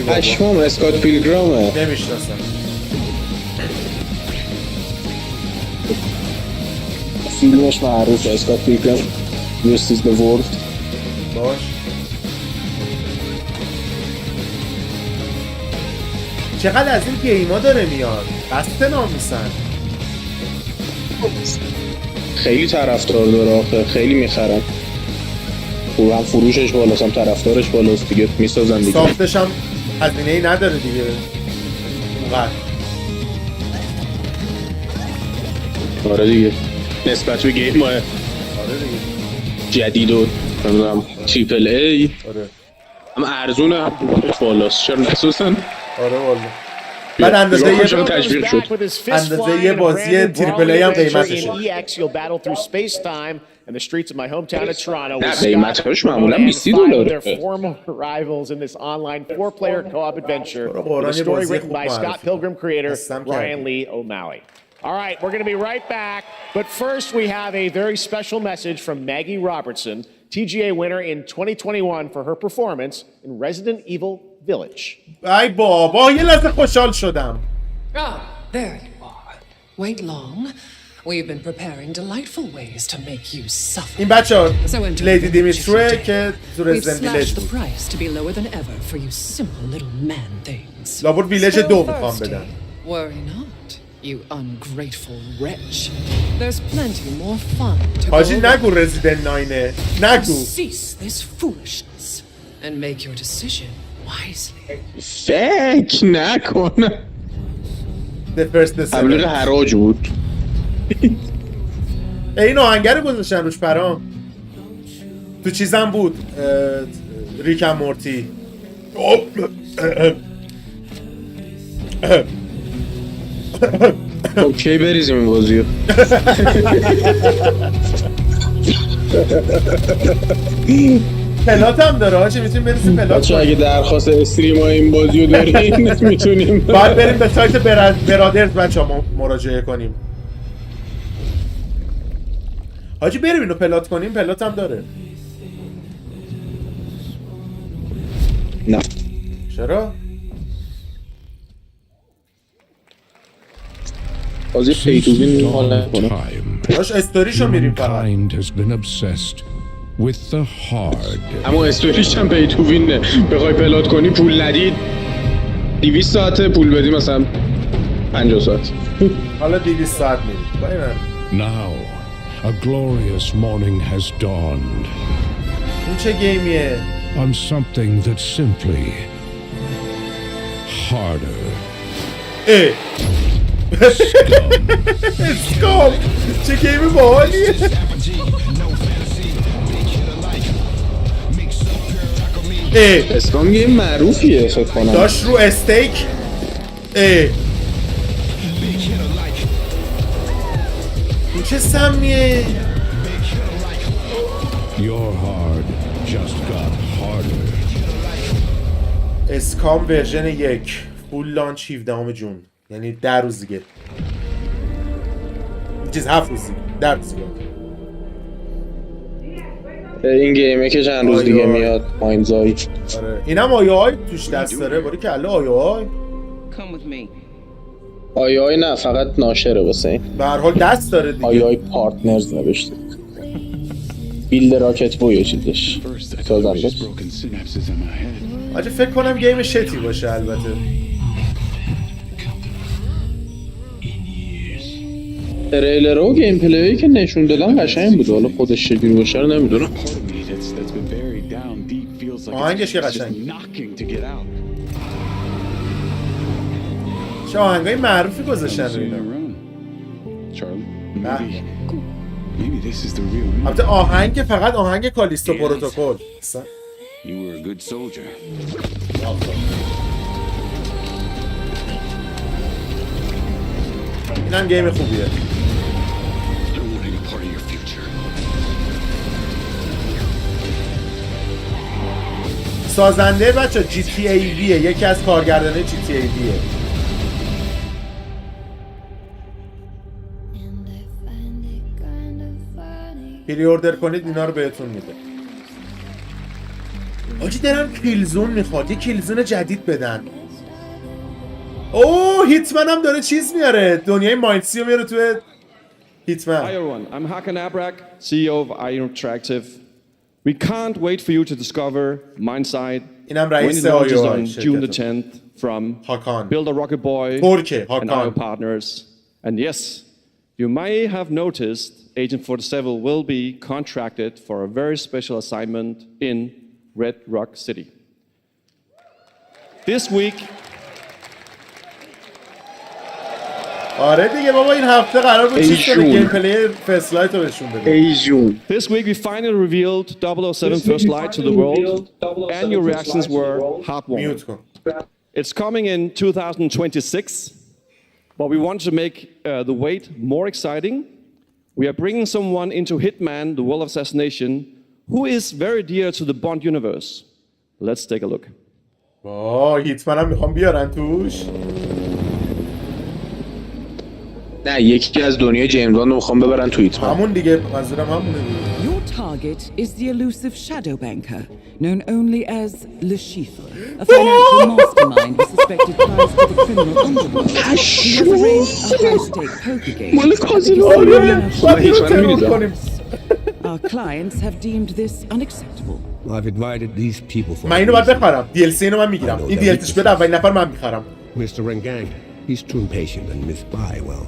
پشمام اسکات پیلگرامه.
نمیشناسم.
فیلمش معروفه اسکات پیلگرام Justice the World.
باش. چقدر از این گیما داره میاد. قصد ناموسن.
خیلی طرفدار داره آخه، خیلی میخرن. هم فروشش بالاست هم طرفدارش بالاست دیگه، میسازن دیگه.
ساختش هم هزینه‌ای نداره دیگه. اونقدر.
آره دیگه. نسبت به گیم
آره دیگه.
جدید و تریپل ای.
آره.
هم ارزونه هم بالاست. چرا نسوسن؟
آره والا. بعد اندازه یه بازی تریپل ای هم قیمتشه.
And the streets of my hometown of Toronto
نه قیمتش معمولا $20.
their former rivals in this online four-player co-op adventure. The story written by Scott Pilgrim creator Ryan Lee O'Malley. All right, we're going to be right back, but first we have a very special message from Maggie Robertson, TGA winner in 2021 for her performance in Resident Evil Village.
ای بابا یه لحظه خوشحال شدم.
Ah, there you are. Wait long. We've been preparing delightful ways to make you suffer.
این بچه‌ها لیدی دیمیتروه که تو
We've
رزیدنت ویلج
slashed the
بود.
price to be lower than ever for you simple little man things.
لابد ویلج 2 میخوام بدم.
Worry not, you ungrateful wretch. There's plenty more fun to go.
حاجی نگو رزیدنت 9 نگو.
Cease this foolishness and make your decision wisely.
فکر نکن. تبلیغ حراج بود.
این آهنگه رو گذاشتن روش پرام. تو چیزم بود ریک ام مورتی.
اوکی بریزیم این بازی رو.
پلات هم داره هاچه میتونیم برسیم پلات.
بچه اگه درخواست استریم ها این بازی رو داریم میتونیم
باید بریم به سایت برادرز بچه ها مراجعه کنیم. حاجی بریم اینو پلات کنیم. پلات هم داره.
نه
چرا؟
بازی پی تو وین حال نکنه.
داش استوریشو میریم فقط.
اما استوریش هم پی تو وینه. بخوای پلات کنی پول ندید 200 ساعته، پول بدی مثلا 50 ساعت.
حالا 200 ساعت میریم.
Now a glorious morning has dawned.
این چه گیمیه؟
On something that's simply harder.
اسکام چه گیمی باحالیه.
اسکام گیم معروفیه فکر کنم.
داشت رو استیک. این چه سمیه؟
Your hard just got harder.
اسکام ورژن 1 فول لانچ 17 جون، یعنی 10 روز دیگه. چیز 7 روز دیگه، 10 روز دیگه.
این گیمه که چند روز دیگه میاد ماینزای.
آره اینم آیای توش دست داره. باری کله آیای.
آیای نه فقط ناشره واسه این.
به هر حال دست داره دیگه.
آیای پارتنرز نوشته. بیلد راکت بوی چیزش سازنده.
آجه فکر کنم گیم شتی باشه البته.
تریلر و گیم پلی که نشون دادن قشنگ بود. حالا خودش چجوری باشه رو نمیدونم.
آهنگش که قشنگ. چه آهنگای معروفی گذاشتن رو اینا. البته آهنگ فقط آهنگ کالیستو پروتوکل. اینم گیم خوبیه. سازنده بچه جی تی ای ویه. یکی از کارگردانه جی تی ای ویه. پری اوردر کنید اینا رو بهتون میده. آجی دارم کیلزون میخواد. یه کیلزون جدید بدن. اوه هیتمن هم داره چیز میاره. دنیای مایندسی رو میاره توی هیتمن.
Hi everyone, I'm Hakan Abrak, CEO of Interactive. We can't wait for you to discover Mindside
اینم
when
رئیس
it launches on
شرکت.
June the 10th from
Hakan.
Build a Rocket Boy
ترکه
and our
هاکان.
partners. And yes, you may have noticed Agent 47 will be contracted for a very special assignment in Red Rock City. This week,
آره دیگه بابا این هفته قرار بود چیز کنه گیم پلی فرست لایت رو بهشون بده.
This week we finally revealed 007 First Light to the world, and your reactions were heartwarming. It's coming in 2026, but we want to make the wait more exciting. We are bringing someone into Hitman, the World of Assassination, who is very dear to the Bond universe. Let's take a look.
هیتمن هم میخوام بیارن توش.
نه یکی از دنیای جیمز باند رو میخوام ببرن تو هیتمن.
همون دیگه منظورم همونه.
Your target is the elusive shadow banker, known only as Le Chiffre, a financial mastermind with suspected ties to the criminal underworld. He has arranged a high-stake poker game. Our clients have deemed this unacceptable.
I've invited these people for.
من اینو باید بخرم. DLC اینو من میگیرم. این DLCش بده اولین نفر من میخرم.
Mr. Rengang, he's too impatient, and Miss Bai, well,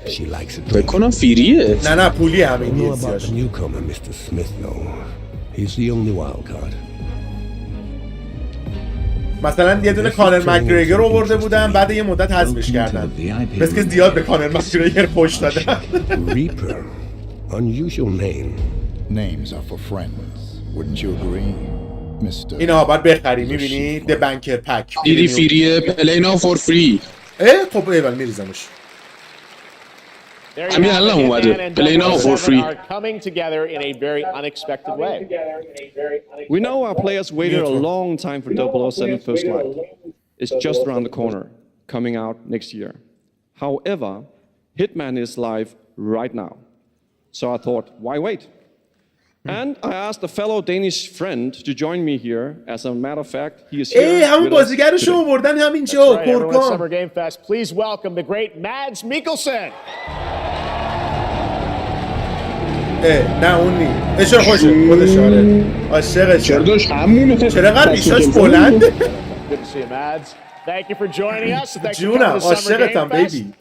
she likes it.
فکر کنم فریه.
نه پولیه همین
I know about
DLCش.
the newcomer, Mr. Smith, though. He's the only wild card.
مثلا یه دونه کانر مکگریگر رو آورده بودن بعد یه مدت حذفش کردن. بس که زیاد به کانر مکگریگر پشت دادن.
Reaper, unusual name.
Names are for friends. Wouldn't you agree, Mr.
اینا باید بخری میبینی د بانکر پک.
فریه پلی ناو فور فری.
خب ایول میریزمش.
همین الان اومده. Play now for free. Coming together in a very unexpected way.
We know our players waited a long time for 007 First Light. It's just around the corner, coming out next year. However, Hitman is live right now. So I thought, why wait? And I asked a fellow Danish friend to join me here. As a matter of fact, he is here.
همون بازیگرشو آوردن همینجا کورکام.
Summer Game Fest. Please welcome the great Mads Mikkelsen.
نه اون نی. چرا خوشه؟ خودش آره. عاشقش. چرا قرار ریشاش بلند؟
Good to see you, Mads. Thank you for joining us. Thank you for
جونم
the Summer
عاشقتم
Game Fest.
بیبی.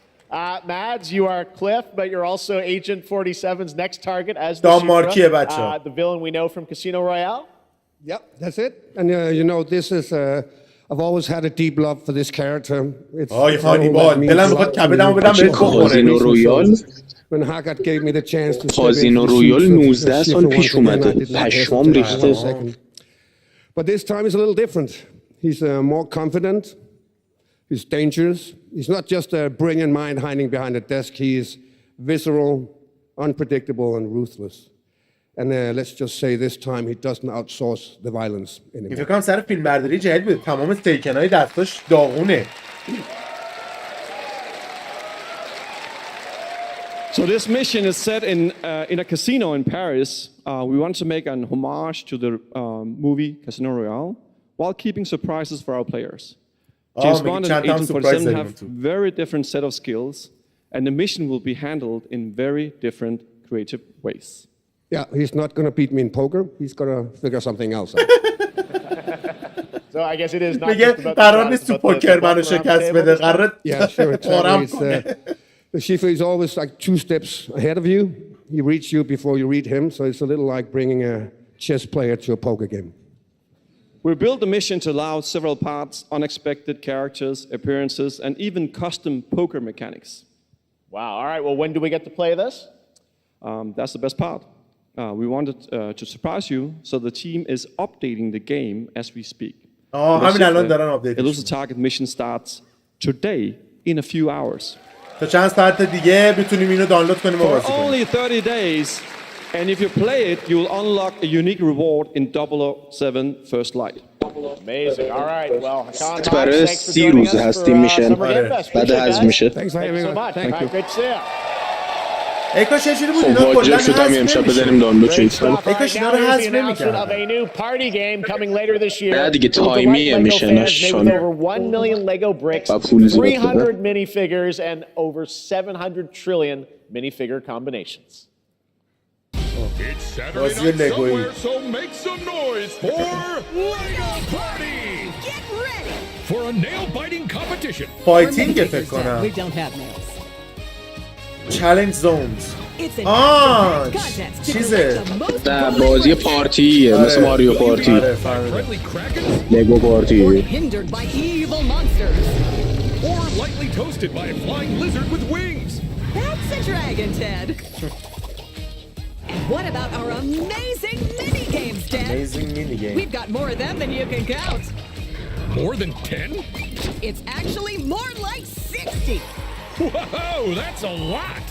Mads, you are Cliff, but you're also Agent 47's next target as the villain we know from Casino Royale.
Yep, that's it. And you know, this is I've always had a deep love for this character. It's
کازینو رویال
when Haggard gave me the chance to
کازینو رویال 19 سال پیش اومده. پشمام ریخته.
But this time is a little different. He's more confident. He's dangerous. He's not just a brilliant mind hiding behind a desk. He is visceral, unpredictable, and ruthless. And let's just say this time he doesn't outsource the violence anymore.
این فکر کنم سر فیلمبرداری جدید بود. تمام استیکنای دستاش داغونه.
So this mission is set in a casino in Paris. We want to make an homage to the movie Casino Royale while keeping surprises for our players. James Bond and Agent 47 have very different set of skills, and the mission will be handled in very different creative ways.
Yeah, he's not going to beat me in poker. He's going to figure something else out.
So I guess it is not just about
قرار نیست تو پوکر منو شکست بده. قرار
Yeah, sure. The Schiffer is always like 2 steps ahead of you. He reads you before you read him, so it's a little like bringing a chess player to a poker game.
We built the mission to allow several parts, unexpected characters, appearances, and even custom poker mechanics.
Wow, all right, well, when do we get to play this?
That's the best part. We wanted to surprise you, so the team is updating the game as we speek. The elusive target mission starts today in a few hours.
تا چند ساعت دیگه میتونیم اینو دانلود کنیم و بازی کنیم.
Only 30 days. And if you play it, you will unlock a unique reward in 007 First Light.
Amazing. All right. Well, Hakan,
برای 30 روز هستیم میشن. بعد از میشه.
Thanks so much. Thank you. Great to see you.
ای کاش یه جوری بود اینا کلا
حساب امشب بزنیم دانلود چیز.
ای کاش اینا رو حذف نمی‌کردن.
نه دیگه تایمیه میشنش چون
300 minifigures and over 700 trillion minifigure combinations.
It's Saturday night somewhere, so make some noise for Lego Party!
Get ready
for a nail-biting competition.
Fighting فکر کنم.
We don't have nails.
Challenge zones. چیزه
نه بازی پارتیه مثل ماریو پارتی لگو پارتی
Hindered by evil monsters. Or lightly toasted by a flying lizard with wings.
That's a dragon, Ted. And what about our amazing mini games, Ted?
Amazing mini game.
We've got more of them than you can count.
More than 10?
It's actually more like 60.
Whoa, that's a lot.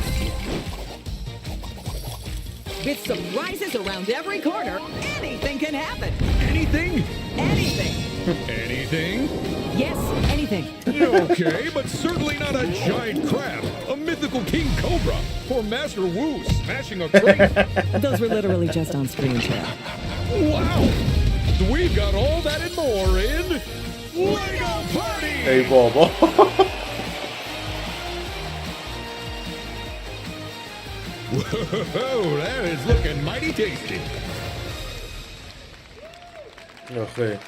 With surprises around every corner, anything can happen.
Anything?
Anything.
Anything?
Yes, anything.
Okay, but certainly not a giant crab, a mythical king cobra, or Master Wu smashing a crate.
Those were literally just on screen, Ted.
Wow! We've got all that and more in Lego Party!
Hey, Baba.
Whoa, that is looking mighty tasty.
Okay.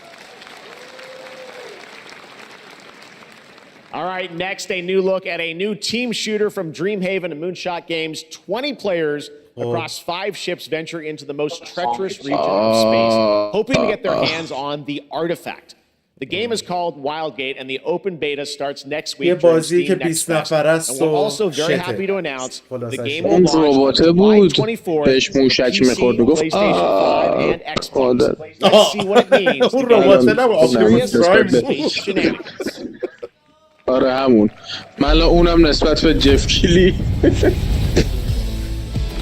All right, next, a new look at a new team shooter from Dreamhaven and Moonshot Games. 20 players across 5 ships venture into the most treacherous region of space, hoping to get their hands on the artifact. The game is called Wildgate, and the open beta starts next week during Steam Next Fest. And we're also very happy to announce the game will launch on July 24th for PC, PlayStation 5, and Xbox. Let's see what it means to get serious space shenanigans.
آره همون من اونم نسبت به جف کیلی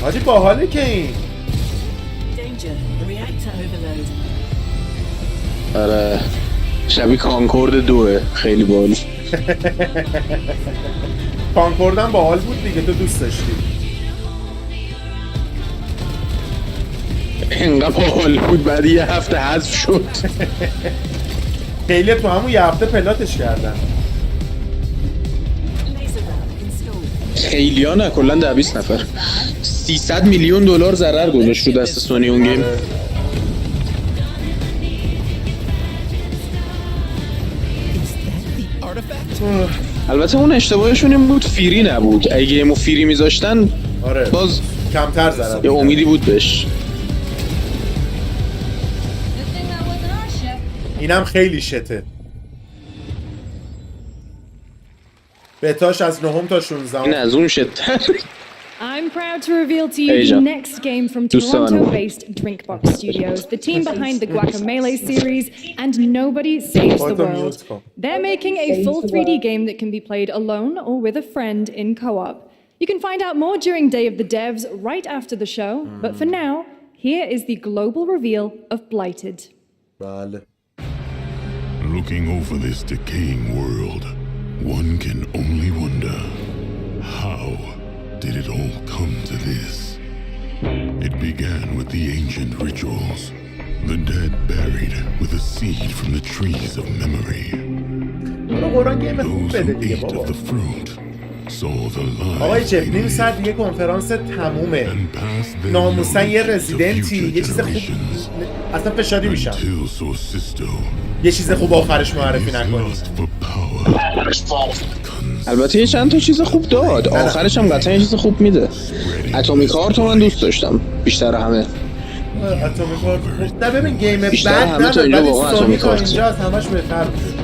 حاجی باحاله که این
آره شبیه کانکورد 2 خیلی باحال
کانکورد هم باحال بود دیگه تو دوست داشتی
اینقدر باحال بود بعد یه هفته حذف شد
خیلی تو همون یه هفته پلاتش کردن
خیلی ها نه کلن 20 نفر 300 میلیون دلار ضرر گذاشت رو دست سونی اون گیم البته اون اشتباهشون این بود فیری نبود اگه گیمو فیری میذاشتن باز
کمتر ضرر
یه امیدی بود بهش
اینم خیلی شته بتاش از 9 تا 16
این از اون شتر
I'm proud to reveal to you the next game from Toronto-based Drinkbox Studios, the team behind the Guacamelee series and Nobody Saves the World. They're making a full 3D game that can be played alone or with a friend in co-op. You can find out more during Day of the Devs right after the show, but for now, here is the global reveal of Blighted.
Looking over this decaying world, one can only wonder, how did it all come to this? It began with the ancient rituals, the dead buried with a seed from the trees of memory. Those who ate of the fruit saw the
آقای
light
جف نیم ساعت دیگه کنفرانس تمومه ناموسن یه رزیدنتی یه چیز خوب اصلا فشاری میشم یه چیز خوب آخرش معرفی نکنی
البته یه چند تا چیز خوب داد آخرش هم قطعا یه چیز خوب میده اتمیک هارت رو من دوست داشتم بیشتر همه
اتمیک هارت نه ببین گیم بد
همه تا اینجا واقعا اتمیک هارت
اینجا از همش بهتر بود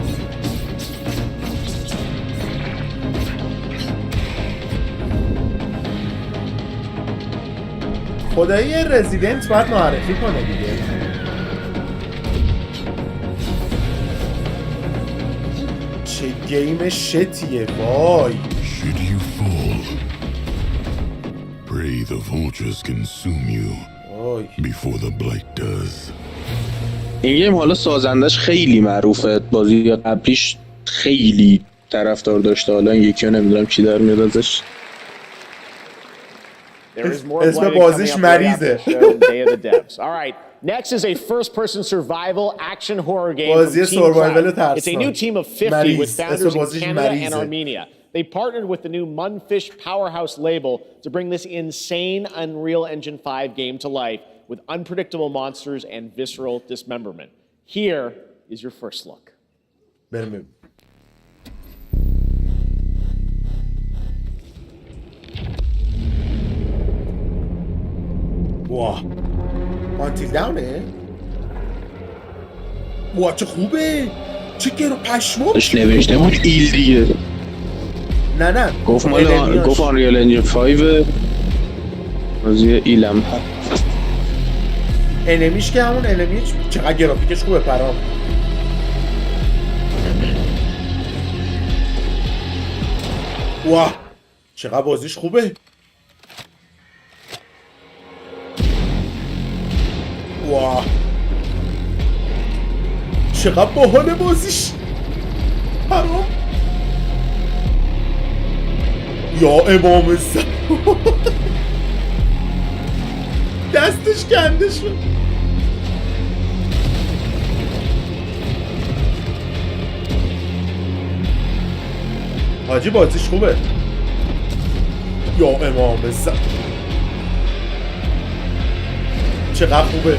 خدایی یه رزیدنت باید معرفی کنه دیگه چه گیم شتیه وای
Should you fall, pray the vultures consume you before the blight does.
این گیم حالا سازندش خیلی معروفه بازی قبلیش خیلی طرفدار داشته حالا این یکی رو نمیدونم چی در میاد ازش
اسم بازیش مریضه
Next is a first-person survival action horror game
بازی سروایول ترسناک
It's a new team of 50 with founders in Canada and Armenia. They partnered with the new Munfish Powerhouse label to bring this insane Unreal Engine 5 game to life with unpredictable monsters and visceral dismemberment. Here is your first look.
واه آنتیل داونه؟ واه چه خوبه چه گرو پشمام
داشت نوشته بود ایل دیگه
نه
گفت آنریال انجین 5 بازی ایلم
انمیش که همون انمیش چقدر گرافیکش خوبه پرام واه چقدر بازیش خوبه واه چقدر باحاله بازیش پرام یا امام زمان دستش کنده شد حاجی بازیش خوبه یا امام زمان چقدر خوبه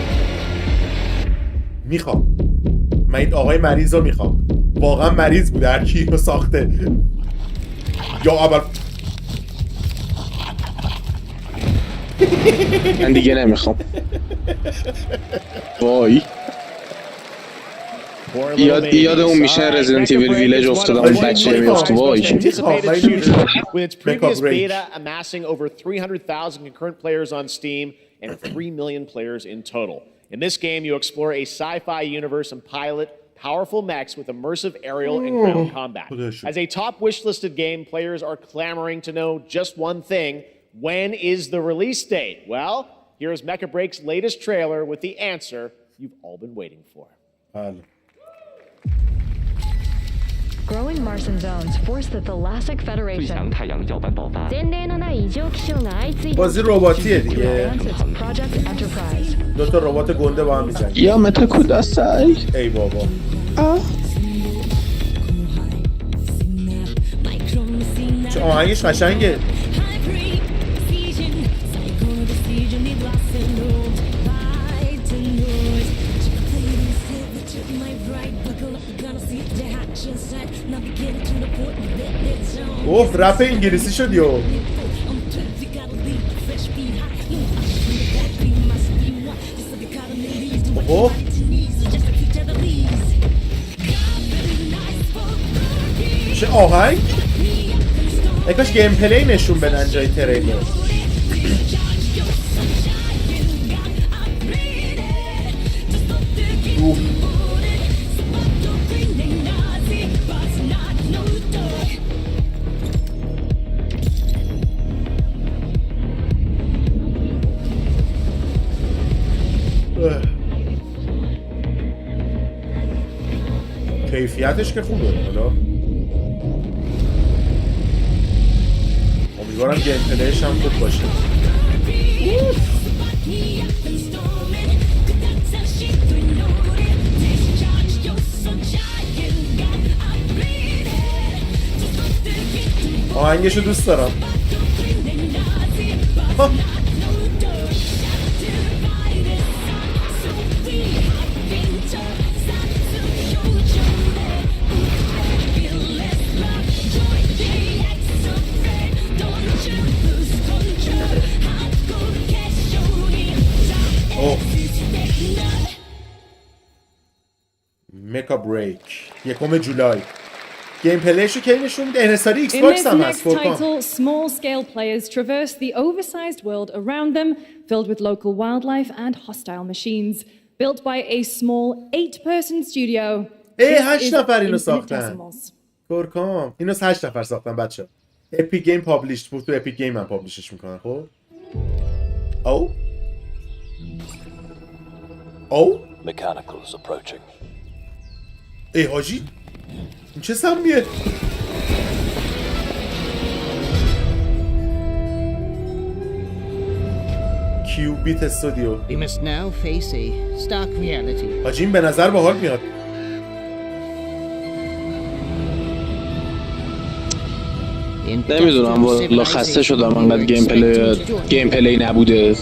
میخوام من این آقای مریض رو میخوام واقعا مریض بوده هر کی رو ساخته یا اول
من دیگه نمیخوام وای یاد اون میشه رزیدنت ایول ویلج افتادم اون بچه میفت وای
with its previous beta amassing over 300,000 concurrent players on Steam and 3 million players in total. In this game, you explore a sci-fi universe and pilot powerful mechs with immersive aerial and ground combat. As a top wishlisted game, players are clamoring to know just one thing: when is the release date? Well, here's Mecha Break's latest trailer with the answer you've all been waiting for.
Growing Martian zones force the Thalassic Federation
بازی رباتیه دیگه
Project Enterprise.
دو تا ربات گنده با هم میزنن
یا متا کوداسای
ای بابا چه آهنگش قشنگه اوه رپ انگلیسی شد یو اوه چه آهنگ اکاش گیم پلی نشون بدن جای تریلر اوه کیفیتش که خوبه حالا امیدوارم گیم پلیش هم خوب باشه آهنگشو دوست دارم مکا بریک 1 جولای گیم پلیشو کی نشون میده انحصاری ایکس باکس هم هست
title, small-scale players traverse the oversized world around them, filled with local wildlife and hostile machines. Built by a small 8-person studio.
8 نفر اینو ساختن کورکام اینو 8 نفر ساختن بچه اپیک گیم پابلیش بود تو اپیک گیم هم پابلیشش میکنن خب او
Mechanicals approaching.
ای حاجی این چه سمیه کیوبیت استودیو
We must now face a stark reality.
حاجی این به نظر باحال میاد
نمیدونم والا خسته شدم انقدر گیم پلی نبوده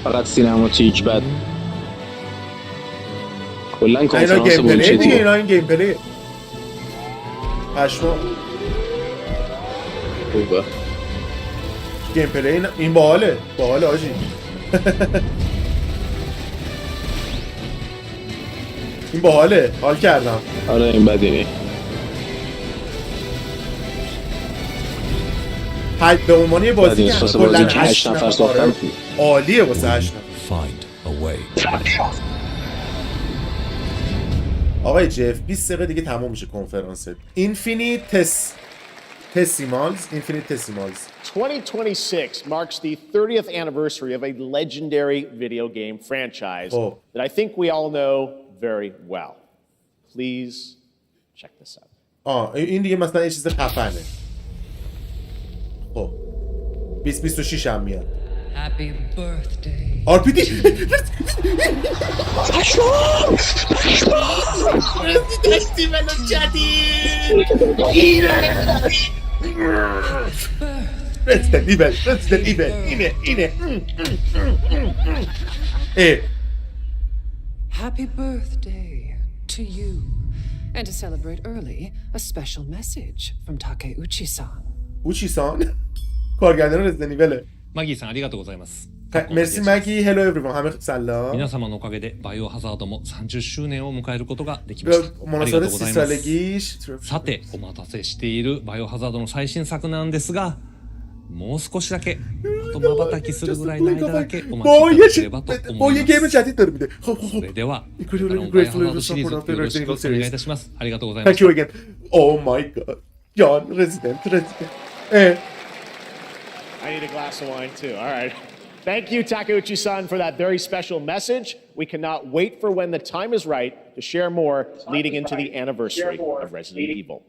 فقط سینماتیک بعد کلا کنفرانس بود چه دیگه
اینا این گیم پلی پشما
خوبه
گیم پلی این باحاله حاجی این باحاله، حال کردم.
آره این بدی نی.
به عنوان یه بازی که کلاً
8 نفر ساختن
عالیه واسه 8 نفر. آقای جف 20 دقیقه دیگه تموم میشه کنفرانس. اینفینیتسیمالز
2026 marks the 30th anniversary of a legendary video game franchise that I think we all know very well. Please check this out.
این دیگه مثلا یه چیز خفنه. 2026 هم میاد.
Happy birthday.
آرپیدی فستیوال جدید Resident Evil اینه
Happy birthday to you. And to celebrate early, a special message from Takeuchi-san.
Uchi-san? کارگردان Resident Evil.
マギーさんありがとうございます。
مرسی مگی. هلو everyone. همه سلام.
皆様のおかげでバイオハザードも30周年を迎えることができました。ありがとうございます。さて、お待たせしているバイオハザードの最新作なんですが、もう少しだけあと瞬きするぐらいの間だけお待ちいただければと思います。それでは、バイオハザードシリーズよろしくお願いいたします。ありがとうございます。
Thank you again. Oh my god. John, Resident.
I need a glass of wine too. All right. Thank you, Takeuchi-san, for that very special message. We cannot wait for when the time is right to share more leading into the anniversary of Resident Evil.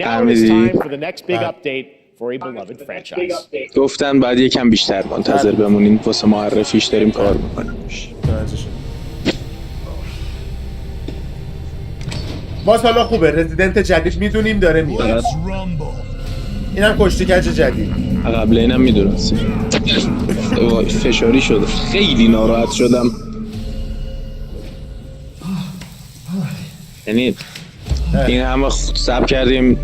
Now it is time for the next big update for a beloved franchise.
گفتن بعد یکم بیشتر منتظر بمونین واسه معرفیش داریم کار میکنیم.
باز حالا خوبه رزیدنت جدید میدونیم داره میاد. اینم کشتی کج جدید.
قبل اینم میدونستم. فشاری شده. خیلی ناراحت شدم. یعنی این همه ساب کردیم.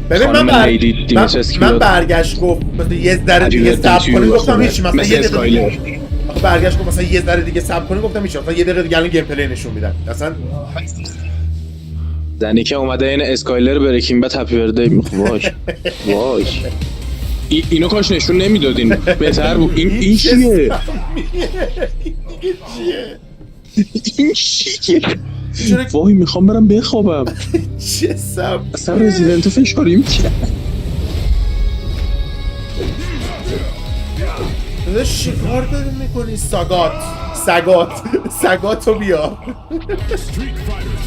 من برگشت گفت مثلا یه ذره دیگه ساب کنیم گفتم هیچ مثلا یه دقیقه برگشت گفت مثلا یه ذره دیگه ساب کنیم گفتم هیچ مثلا یه دقیقه دیگه الان گیم پلی نشون میدن. اصلا
زنی که اومده این اسکایلر بریکینگ بد هپی بردی میخوام وای اینو کاش نشون نمیدادین بهتر بود. این چیه؟ این چیه؟ وای میخوام برم بخوابم.
چه سب
اصلا رزیدنتو فشاری میکنم.
چی کار داری میکنی؟ سگاتو بیار.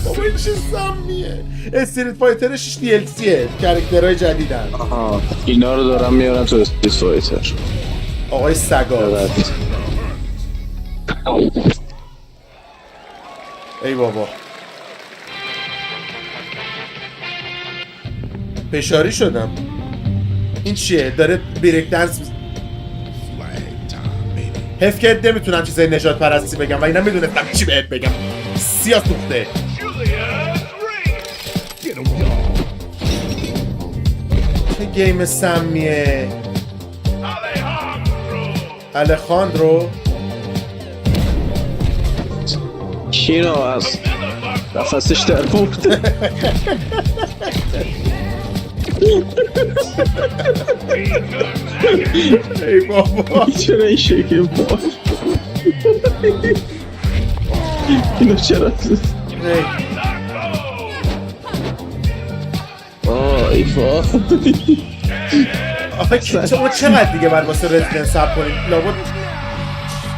بابا این چه سمیه؟ استریت فایتر 6 DLCه کرکترهای جدیدن.
آها اینا رو دارم میارن تو استریت فایتر.
آقای سگات ای بابا فشاری شدم. این چیه؟ داره بریک دنس. حیف که نمیتونم چیزای نجات پرستی بگم و اینا میدونستم چی بهت بگم. سیاه سوخته. چه گیم سمیه. الخاندرو
کینو از نفسش در بود.
ای بابا
چرا این شکل باش اینو چرا آی فا
آخه شما چقدر دیگه باید واسه رزیدنت ساب کنید؟ لابد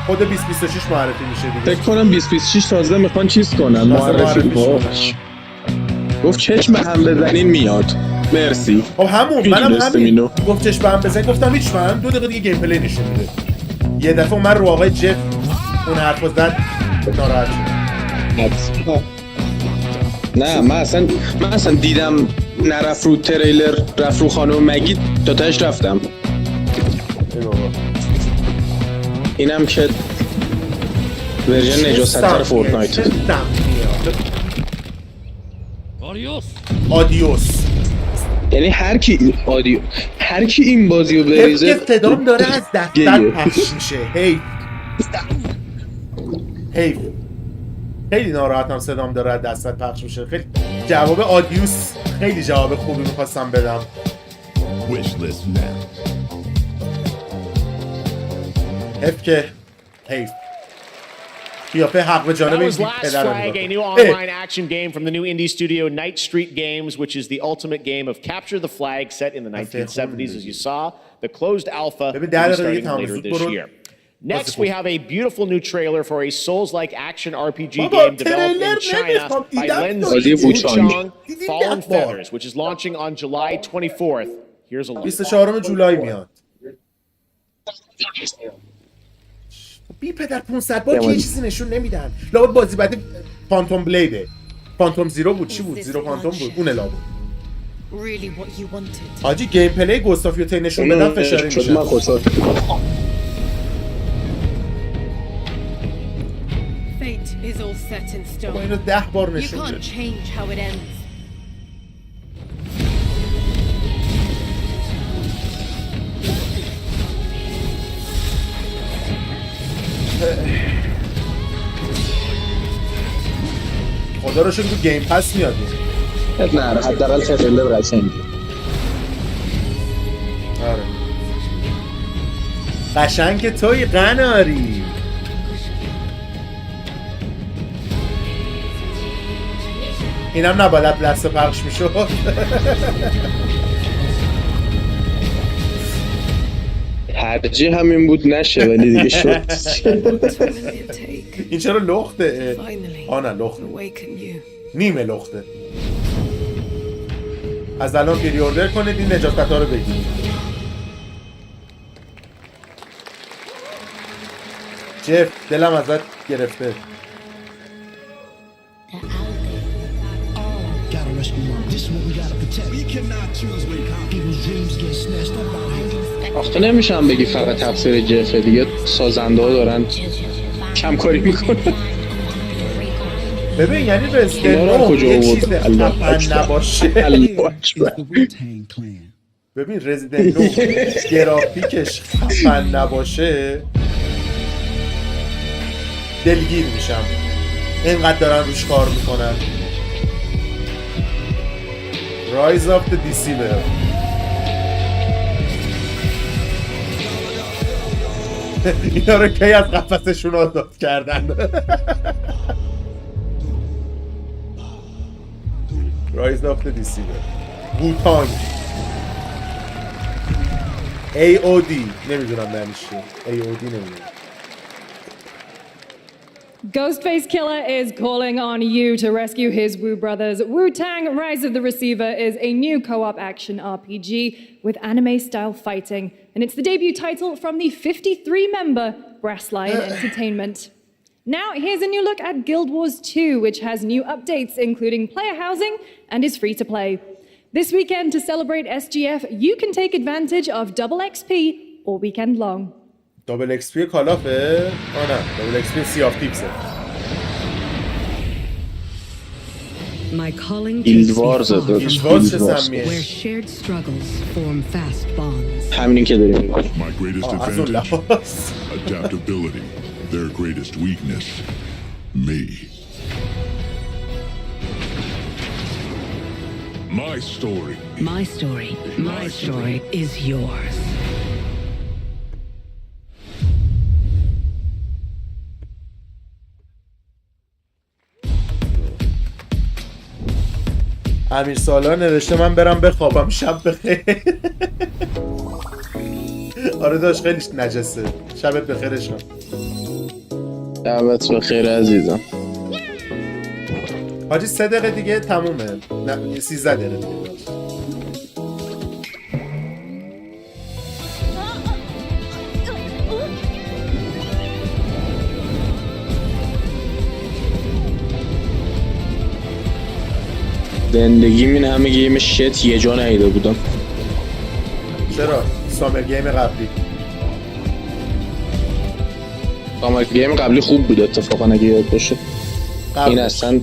خود 2026 معرفی میشه دیگه.
فکر کنم 2026 تازه میخوان چیز کنن معرفی باش. گفت چشم هم بزنین میاد. مرسی.
خب همون منم همین گفت چشم هم بزنین گفتم هیچ من 2 دقیقه دیگه گیم پلی نشون میده. یه دفعه من رو آقای جف اون حرفو زد ناراحت شدم.
نه من اصلا دیدم نرفت رو تریلر رفت رو خانم مگی تا تاش رفتم. اینم که ورژن نجاست‌تر فورتنایت.
آدیوس
یعنی هر کی این بازیو بریزه
یه صدام داره از دفتر پخش میشه. حیف خیلی ناراحتم صدام داره از دستت پخش میشه. خیلی جواب آدیوس خیلی جواب خوبی میخواستم بدم. حیف که حیف. قیافه حق به جانب این پدر رو
a new online action game from the new indie studio Night Street Games, which is the ultimate game of capture the flag set in the 1970s, as you saw. The closed alpha will be starting later this year. Next, we have a beautiful new trailer for a Souls-like action RPG game developed in China by Lenzi Wuchang, Fallen Feathers, which is launching on July 24th. Here's a look.
24 جولای میاد. بی پدر 500 بار که یه چیزی نشون نمیدن. لابد بازی بعدی فانتوم بلیده. فانتوم زیرو بود، چی بود؟ زیرو فانتوم بود. اون لابد. حاجی گیم پلی گوستافیو تی نشون بدن فشاری میشه. با اینو 10 بار نشون بده. خدا رو شکر تو گیم پس میاد.
نه حداقل تریلر قشنگه.
آره قشنگ توی قناری. اینم نباید لسته پخش میشد.
هرجی همین بود نشه ولی دیگه شد.
این چرا لخته؟ آه نه لخته نیمه لخته. از الان پری اوردر کنید این نجات‌ها رو بگیرید. جف دلم ازت گرفته.
آخه نمیشم بگی فقط تفسیر جفه دیگه. سازنده ها دارن کم کاری میکنن.
ببین یعنی رزیدنت یه چیز خفن نباشه. ببین رزیدنت گرافیکش خفن نباشه دلگیر میشم. اینقدر دارن روش کار میکنن. Rise of the Deceiver. اینا رو کی از قفسشون آزاد کردن. Rise of the Deceiver. ووتانگ. AOD نمیدونم معنیش چیه. AOD نمیدونم.
Ghostface Killer is calling on you to rescue his Wu brothers. Wu-Tang Rise of the Receiver is a new co-op action RPG with anime-style fighting, and it's the debut title from the 53-member Brassline Entertainment. Now, here's a new look at Guild Wars 2, which has new updates, including player housing, and is free to play. This weekend, to celebrate SGF, you can take advantage of double XP all weekend long.
دابل XP کالافه؟ آه نه دابل XP سی آف تیپسه.
My calling
Guild Wars
چه سمیه؟
where shared struggles form fast bonds.
همینی که داریم.
My greatest advantage, adaptability. Their greatest weakness, me. My story.
My story. My story is yours.
امیر سالار نوشته من برم بخوابم شب بخیر. آره داشت خیلی نجسه. شبت بخیر عشقم.
شبت بخیر عزیزم.
حاجی 3 دقیقه دیگه تمومه. نه 13 دقیقه دیگه.
زندگی این همه گیم شت یه جا ندیده بودم.
چرا؟ سامر گیم قبلی.
سامر گیم قبلی خوب بود اتفاقا اگه یاد باشه. این اصلا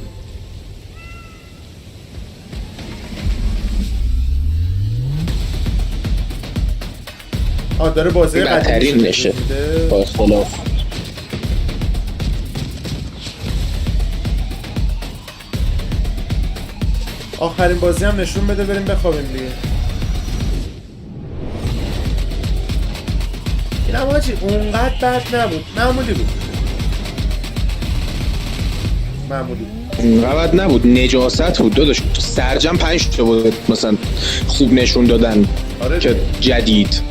داره بازی
بدترین نشه با اختلاف.
آخرین بازی هم نشون بده بریم بخوابیم دیگه. این هم هاچی اونقدر بد نبود، معمولی بود.
اونقدر بد نبود، نجاست بود داداش. سرجم 5 تا بود مثلا خوب نشون دادن.
آره
که جدید.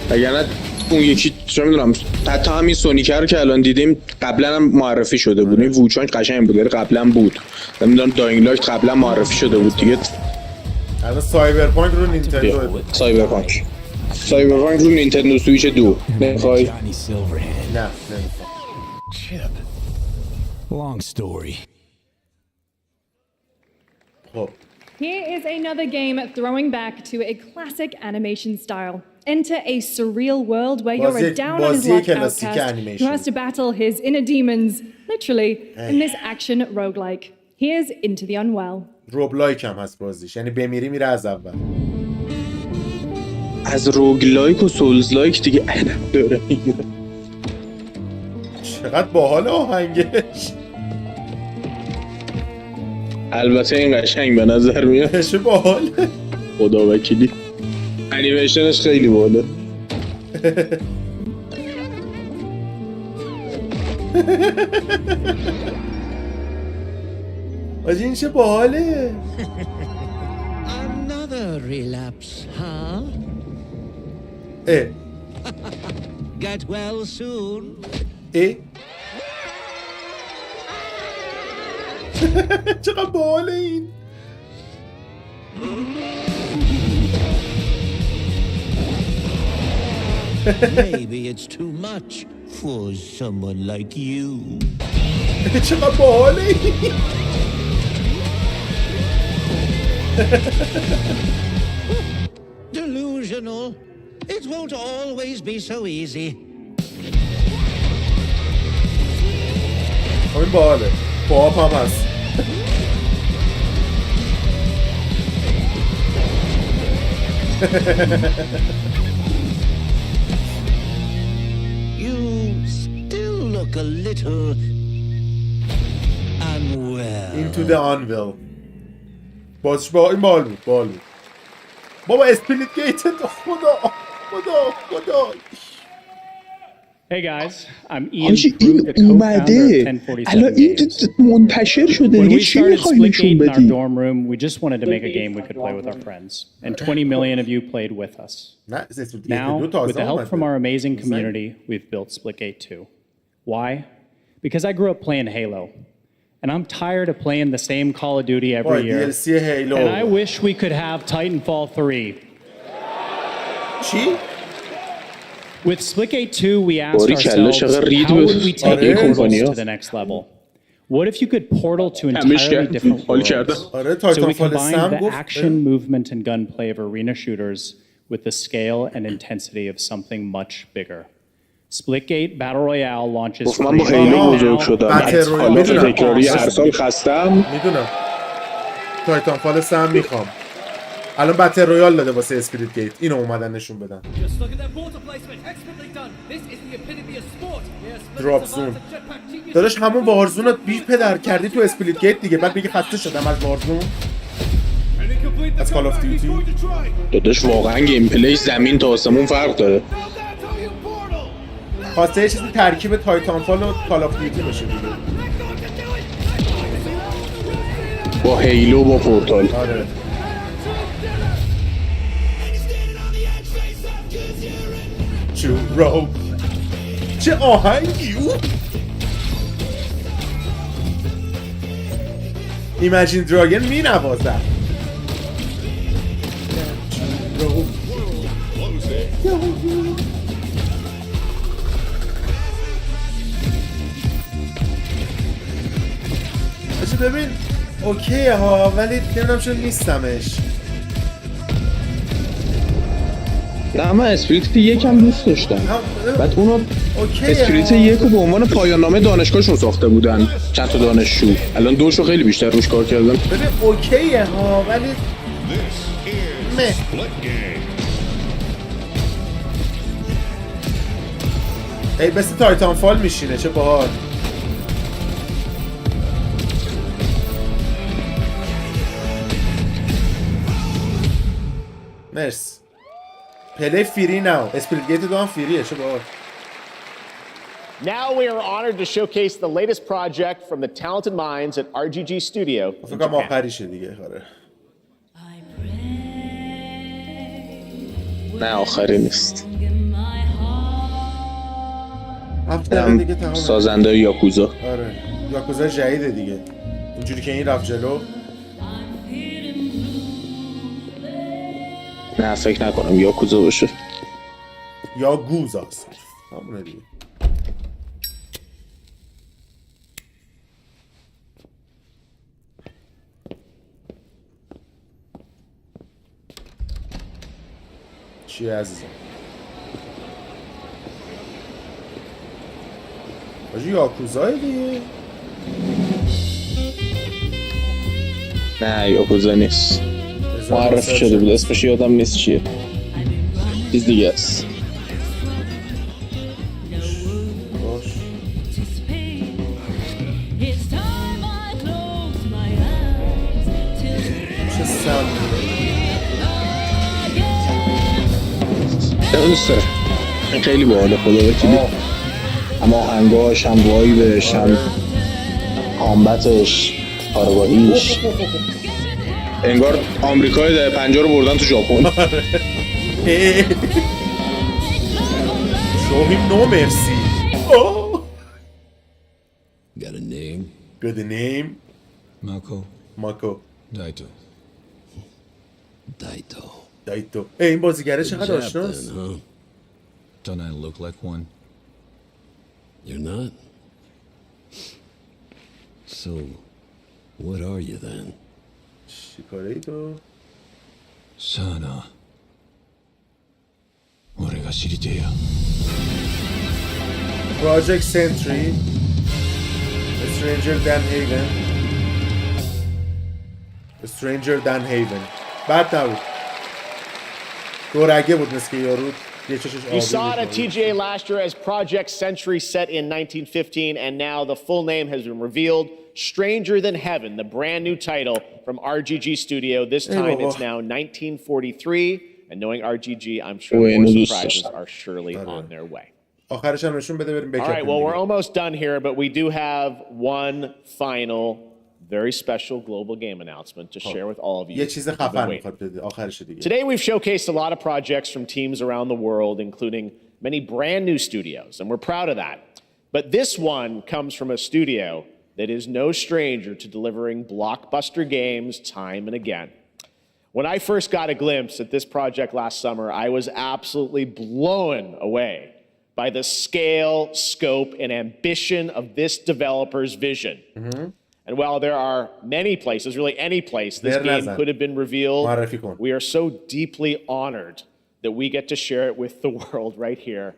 اگر اون یکی چه میدونم حتی همین سونیکر رو که الان دیدیم قبلا هم معرفی شده بود. این ووچانگ قشنگ بود، قبلا بود. نمیدونم داینگ لایت قبلا معرفی شده بود دیگه.
الان سایبرپانک رو نینتندو.
سایبرپانک رو نینتندو سویچ 2 میخوای؟
نه نمیخوام.
Long story.
خب
Here is another game throwing back to a classic animation style. Enter a surreal world where you're a down-on-his-luck outcast who has to battle his inner demons, literally, in this action roguelike. Here's Into the Unwell.
روگلایک هم هست بازیش، یعنی بمیری میره از اول.
از روگلایک و سولز لایک دیگه ادم داره میگیره.
چقدر باحال آهنگش.
البته این قشنگ به نظر میاد.
چه باحال.
خدا وکیلی. انیمیشنش خیلی باحاله.
آجی این چه باحاله.
Another relapse, huh? Get well soon.
چقدر باحاله این.
Maybe it's too much for someone like you.
چقدر باحاله این.
Delusional. It won't always be so easy.
این باحاله. پاپ هم هست.
You still look a little unwell.
Into the Unwell. بازش با این باحال بود. بابا اسپلیت گیت خدا.
Hey guys, I'm Ian,
این
the co-founder of 1047
الان این منتشر شده
When
دیگه
we
چی
started
میخوای نشون
Splitgate in our
بدی؟
dorm room, we just wanted to make a game we could play with our friends, and 20 million of you played with us. Now, with the help from our amazing community, we've built Splitgate 2. Why? Because I grew up playing Halo, and I'm tired of playing the same Call of Duty every year. And I wish we could have Titanfall 3. With Splitgate 2, we asked ourselves, how would we take portals to the next level? What if you could portal to entirely different worlds? So we combined the action, movement, and gunplay of arena shooters with the scale and intensity of something much bigger. Splitgate Battle Royale launches free
من با خیلی بزرگ شدم. حالا تکراری هر سال خستم.
میدونم. تایتانفال 3 هم میخوام. الان بتل رویال داده واسه اسپریت گیت. اینو اومدن نشون بدن. دراپ زون. داداش همون وارزون رو بی پدر کردی تو اسپلیت گیت دیگه، بعد بگی خسته شدم از وارزون. از کال آف دیوتی.
داداش واقعا گیم پلی زمین تا آسمون فرق داره.
خواسته یه چیزی ترکیب تایتانفال و کال آف دیوتی بشه دیگه.
با هیلو با پورتال.
آره. چورو. چه آهنگی او؟ ایمجین دراگن می نوازد. ببین اوکیه ها، ولی نمیدونم چون نیستمش.
نه من اسپریت یکم دوست داشتم. بعد اونو اسپریت یکو به عنوان پایان نامه دانشگاهشون ساخته بودن، چند تا دانشجو. الان دوشو خیلی بیشتر روش کار کردن.
ببین اوکیه ها، ولی ای بس تایتانفال میشینه. چه باحال. مرسی. پلی فری ناو. اسپریت گیت 2 هم فریه چه باحال.
Now we are honored to showcase the latest project from the talented minds at RGG Studio.
فکر کنم آخریشه دیگه آره.
نه آخری نیست.
هفته دیگه تمام.
سازنده یاکوزا.
آره. یاکوزا جدیده دیگه. اینجوری که این رفت جلو.
نه فکر نکنم یاکوزا باشه.
یاگوزاست. همونه دیگه. چیه عزیزم؟ باشه یاکوزای دیگه.
نه یاکوزا نیست. معرفی شده بود اسمش یادم نیست چیه. چیز دیگه است.
چه سم
دوست داره. این خیلی باحاله خدا وکیلی. اما آهنگاش هم وایبش هم کامبتش کارگاهیش انگار آمریکای دهه 50 رو بردن تو ژاپن.
Show him no mercy. Oh.
Got a name?
Got a name? Mako. Daito. این بازیگره چقدر آشناست.
Don't I look like one? You're not? So, what are you then?
چیکاره تو؟
سانا. 俺が知りてえよ。
Project Sentry. Stranger than Haven. بد نبود. دورگه بود مثل که یارو یه چشش آبی.
You saw it at TGA last year as Project Sentry set in 1915, and now the full name has been revealed. Stranger Than Heaven, the brand new title from RGG Studio. This time it's now 1943, and knowing RGG, I'm sure more surprises are surely on their way.
All
right, well, we're almost done here, but we do have one final, very special global game announcement to share with all of you. Today, we've showcased a lot of projects from teams around the world, including many brand new studios, and we're proud of that. But this one comes from a studio that is no stranger to delivering blockbuster games time and again. When I first got a glimpse at this project last summer, I was absolutely blown away by the scale, scope, and ambition of this developer's vision. And while there are many places, really any place, this game could have been revealed, we are so deeply honored that we get to share it with the world right here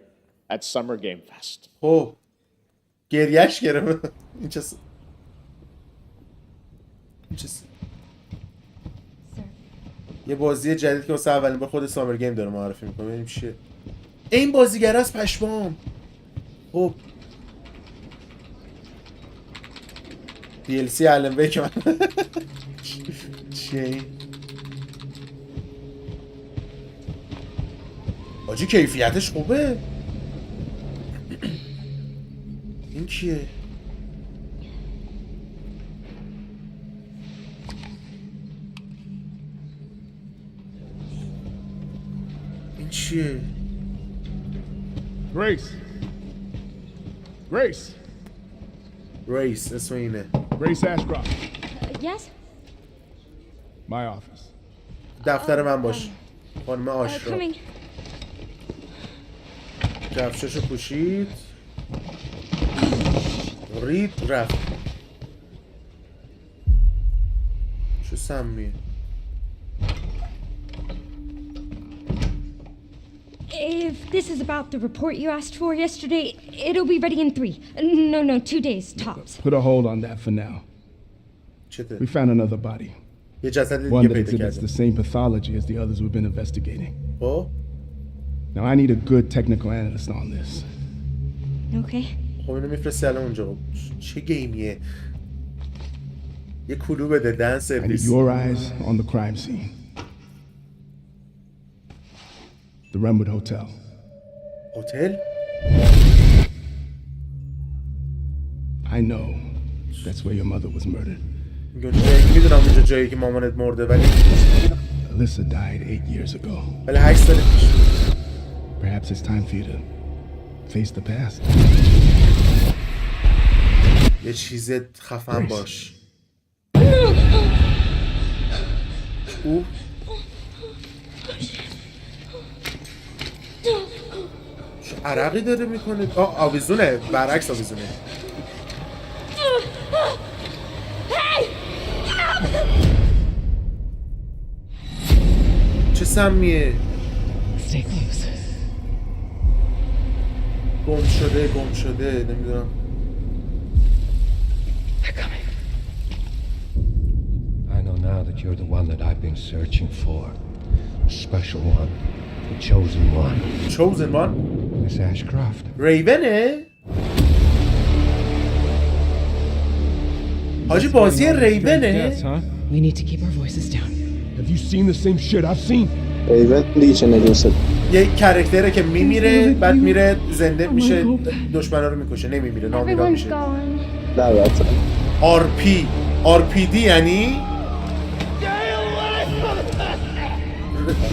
at Summer Game Fest.
Oh, گریهش گرفت. این چه یه بازی جدید که واسه اولین بار خود سامر گیم داره معرفی میکنه. ببینیم چیه. این بازیگر است پشمام. خب DLC الان بکن. چیه این؟ آجی کیفیتش خوبه. این کیه؟ این چیه؟ Grace, اسم اینه.
Grace Ashcroft.
Yes?
My office.
دفتر من باش. خانم آشرا. کفششو پوشید. رید رفت. چه سمیه؟
If this is about the report you asked for yesterday, it'll be ready in 3. No, 2 days tops.
Put a hold on that for now. We found another body. One that exhibits the same pathology as the others we've been investigating.
Oh?
Now I need a good technical analyst on this.
Okay.
خب اینو میفرستی الان اونجا. چه گیمیه؟ یه کلو بده دن سرویس.
I need your eyes on the crime scene. The Renwood Hotel.
Hotel?
I know that's where your mother was murdered.
میدونم اونجا جایی که مامانت مرده ولی
Alyssa died 8 years ago.
ولی 8 سال پیش.
Perhaps it's time for you to face the past.
یه چیز خفن باش. او چه عرقی داره میکنه؟ آویزونه، برعکس آویزونه. چه سمیه؟ گم شده نمیدونم.
I know now that you're the one that I've been searching for. The special one. The chosen one.
Chosen one?
Miss Ashcroft.
ریونه؟ حاجی بازی ریونه؟
We need to keep our voices down.
Have you seen the same shit I've seen?
ریون دیگه چه نگوست.
یه کرکتره که میمیره بعد میره زنده میشه دشمنا رو میکشه نمیمیره نامیرا میشه. RPD یعنی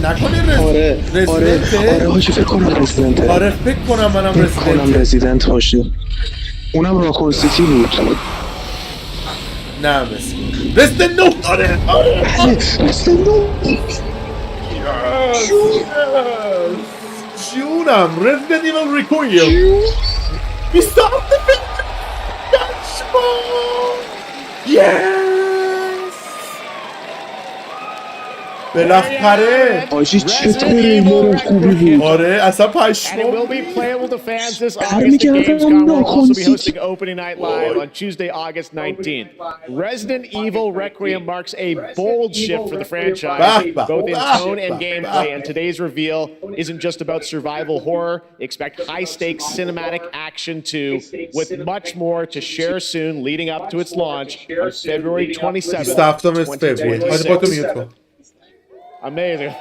نکنه
آره حاجی فکر کنم رزیدنته.
آره فکر کنم منم
رزیدنت باشه. اونم راکون سیتی بود.
نه رزیدنت نو. آره رزیدنت نو. جونم رزیدنت ایول ریکویل. We stopped the film. That's fun. Yes. بالاخره
آجی چه تریلر خوبی بود.
آره اصلا پشمام.
And it will be playable to fans this August. The Gamescom will also be hosting opening night live on Tuesday, August 19th. Resident Evil Requiem marks a bold shift for the franchise, both in tone and gameplay. And today's reveal isn't just about survival horror. Expect high-stakes cinematic action too, with much more to share soon, leading up to its launch on February 27th. Amazing.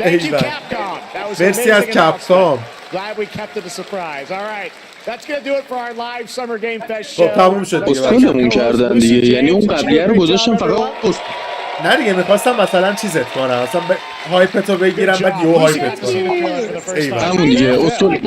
Thank you, Capcom. That was amazing.
Capcom.
Glad we kept it a surprise. All right. That's going to do it for our live Summer Game Fest show.
تموم شد دیگه.
اسکولمون کردن دیگه. یعنی اون قبلیه رو گذاشتم فقط
نه دیگه می‌خواستم مثلا چیزت کنم. مثلا هایپتو بگیرم بعد یو هایپت کنم.
همون دیگه اسکول.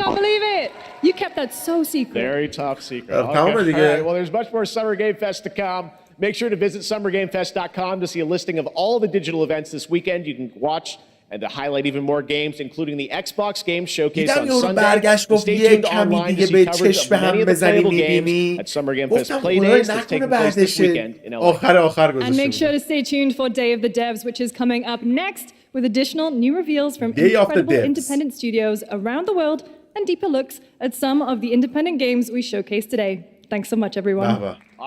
You kept that so secret.
Very top secret. Okay. All right. Well, there's much more Summer Game Fest to come. Make sure to visit summergamefest.com to see a listing of all the digital events this weekend. You can watch and to highlight even more games, including the Xbox Games Showcase on Sunday. Stay tuned online to see coverage of many of the playable games at Summer Game Fest Playdays that's taking place this weekend in LA.
And make sure to stay tuned for Day of the Devs, which is coming up next with additional new reveals from incredible independent studios around the world and deeper looks at some of the independent games we showcased today. Thanks so much, everyone.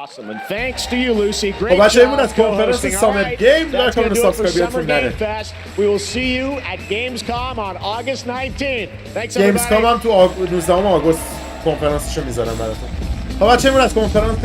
Awesome, and thanks to you, Lucy. Great job co-hosting. All right, that's going to do it for Summer Game Fest. We will see you at Gamescom on August 19th. Thanks, everybody.
Gamescom هم تو 19 آگوست کنفرانسشو میذارم براتون. خب بچه‌مون از کنفرانس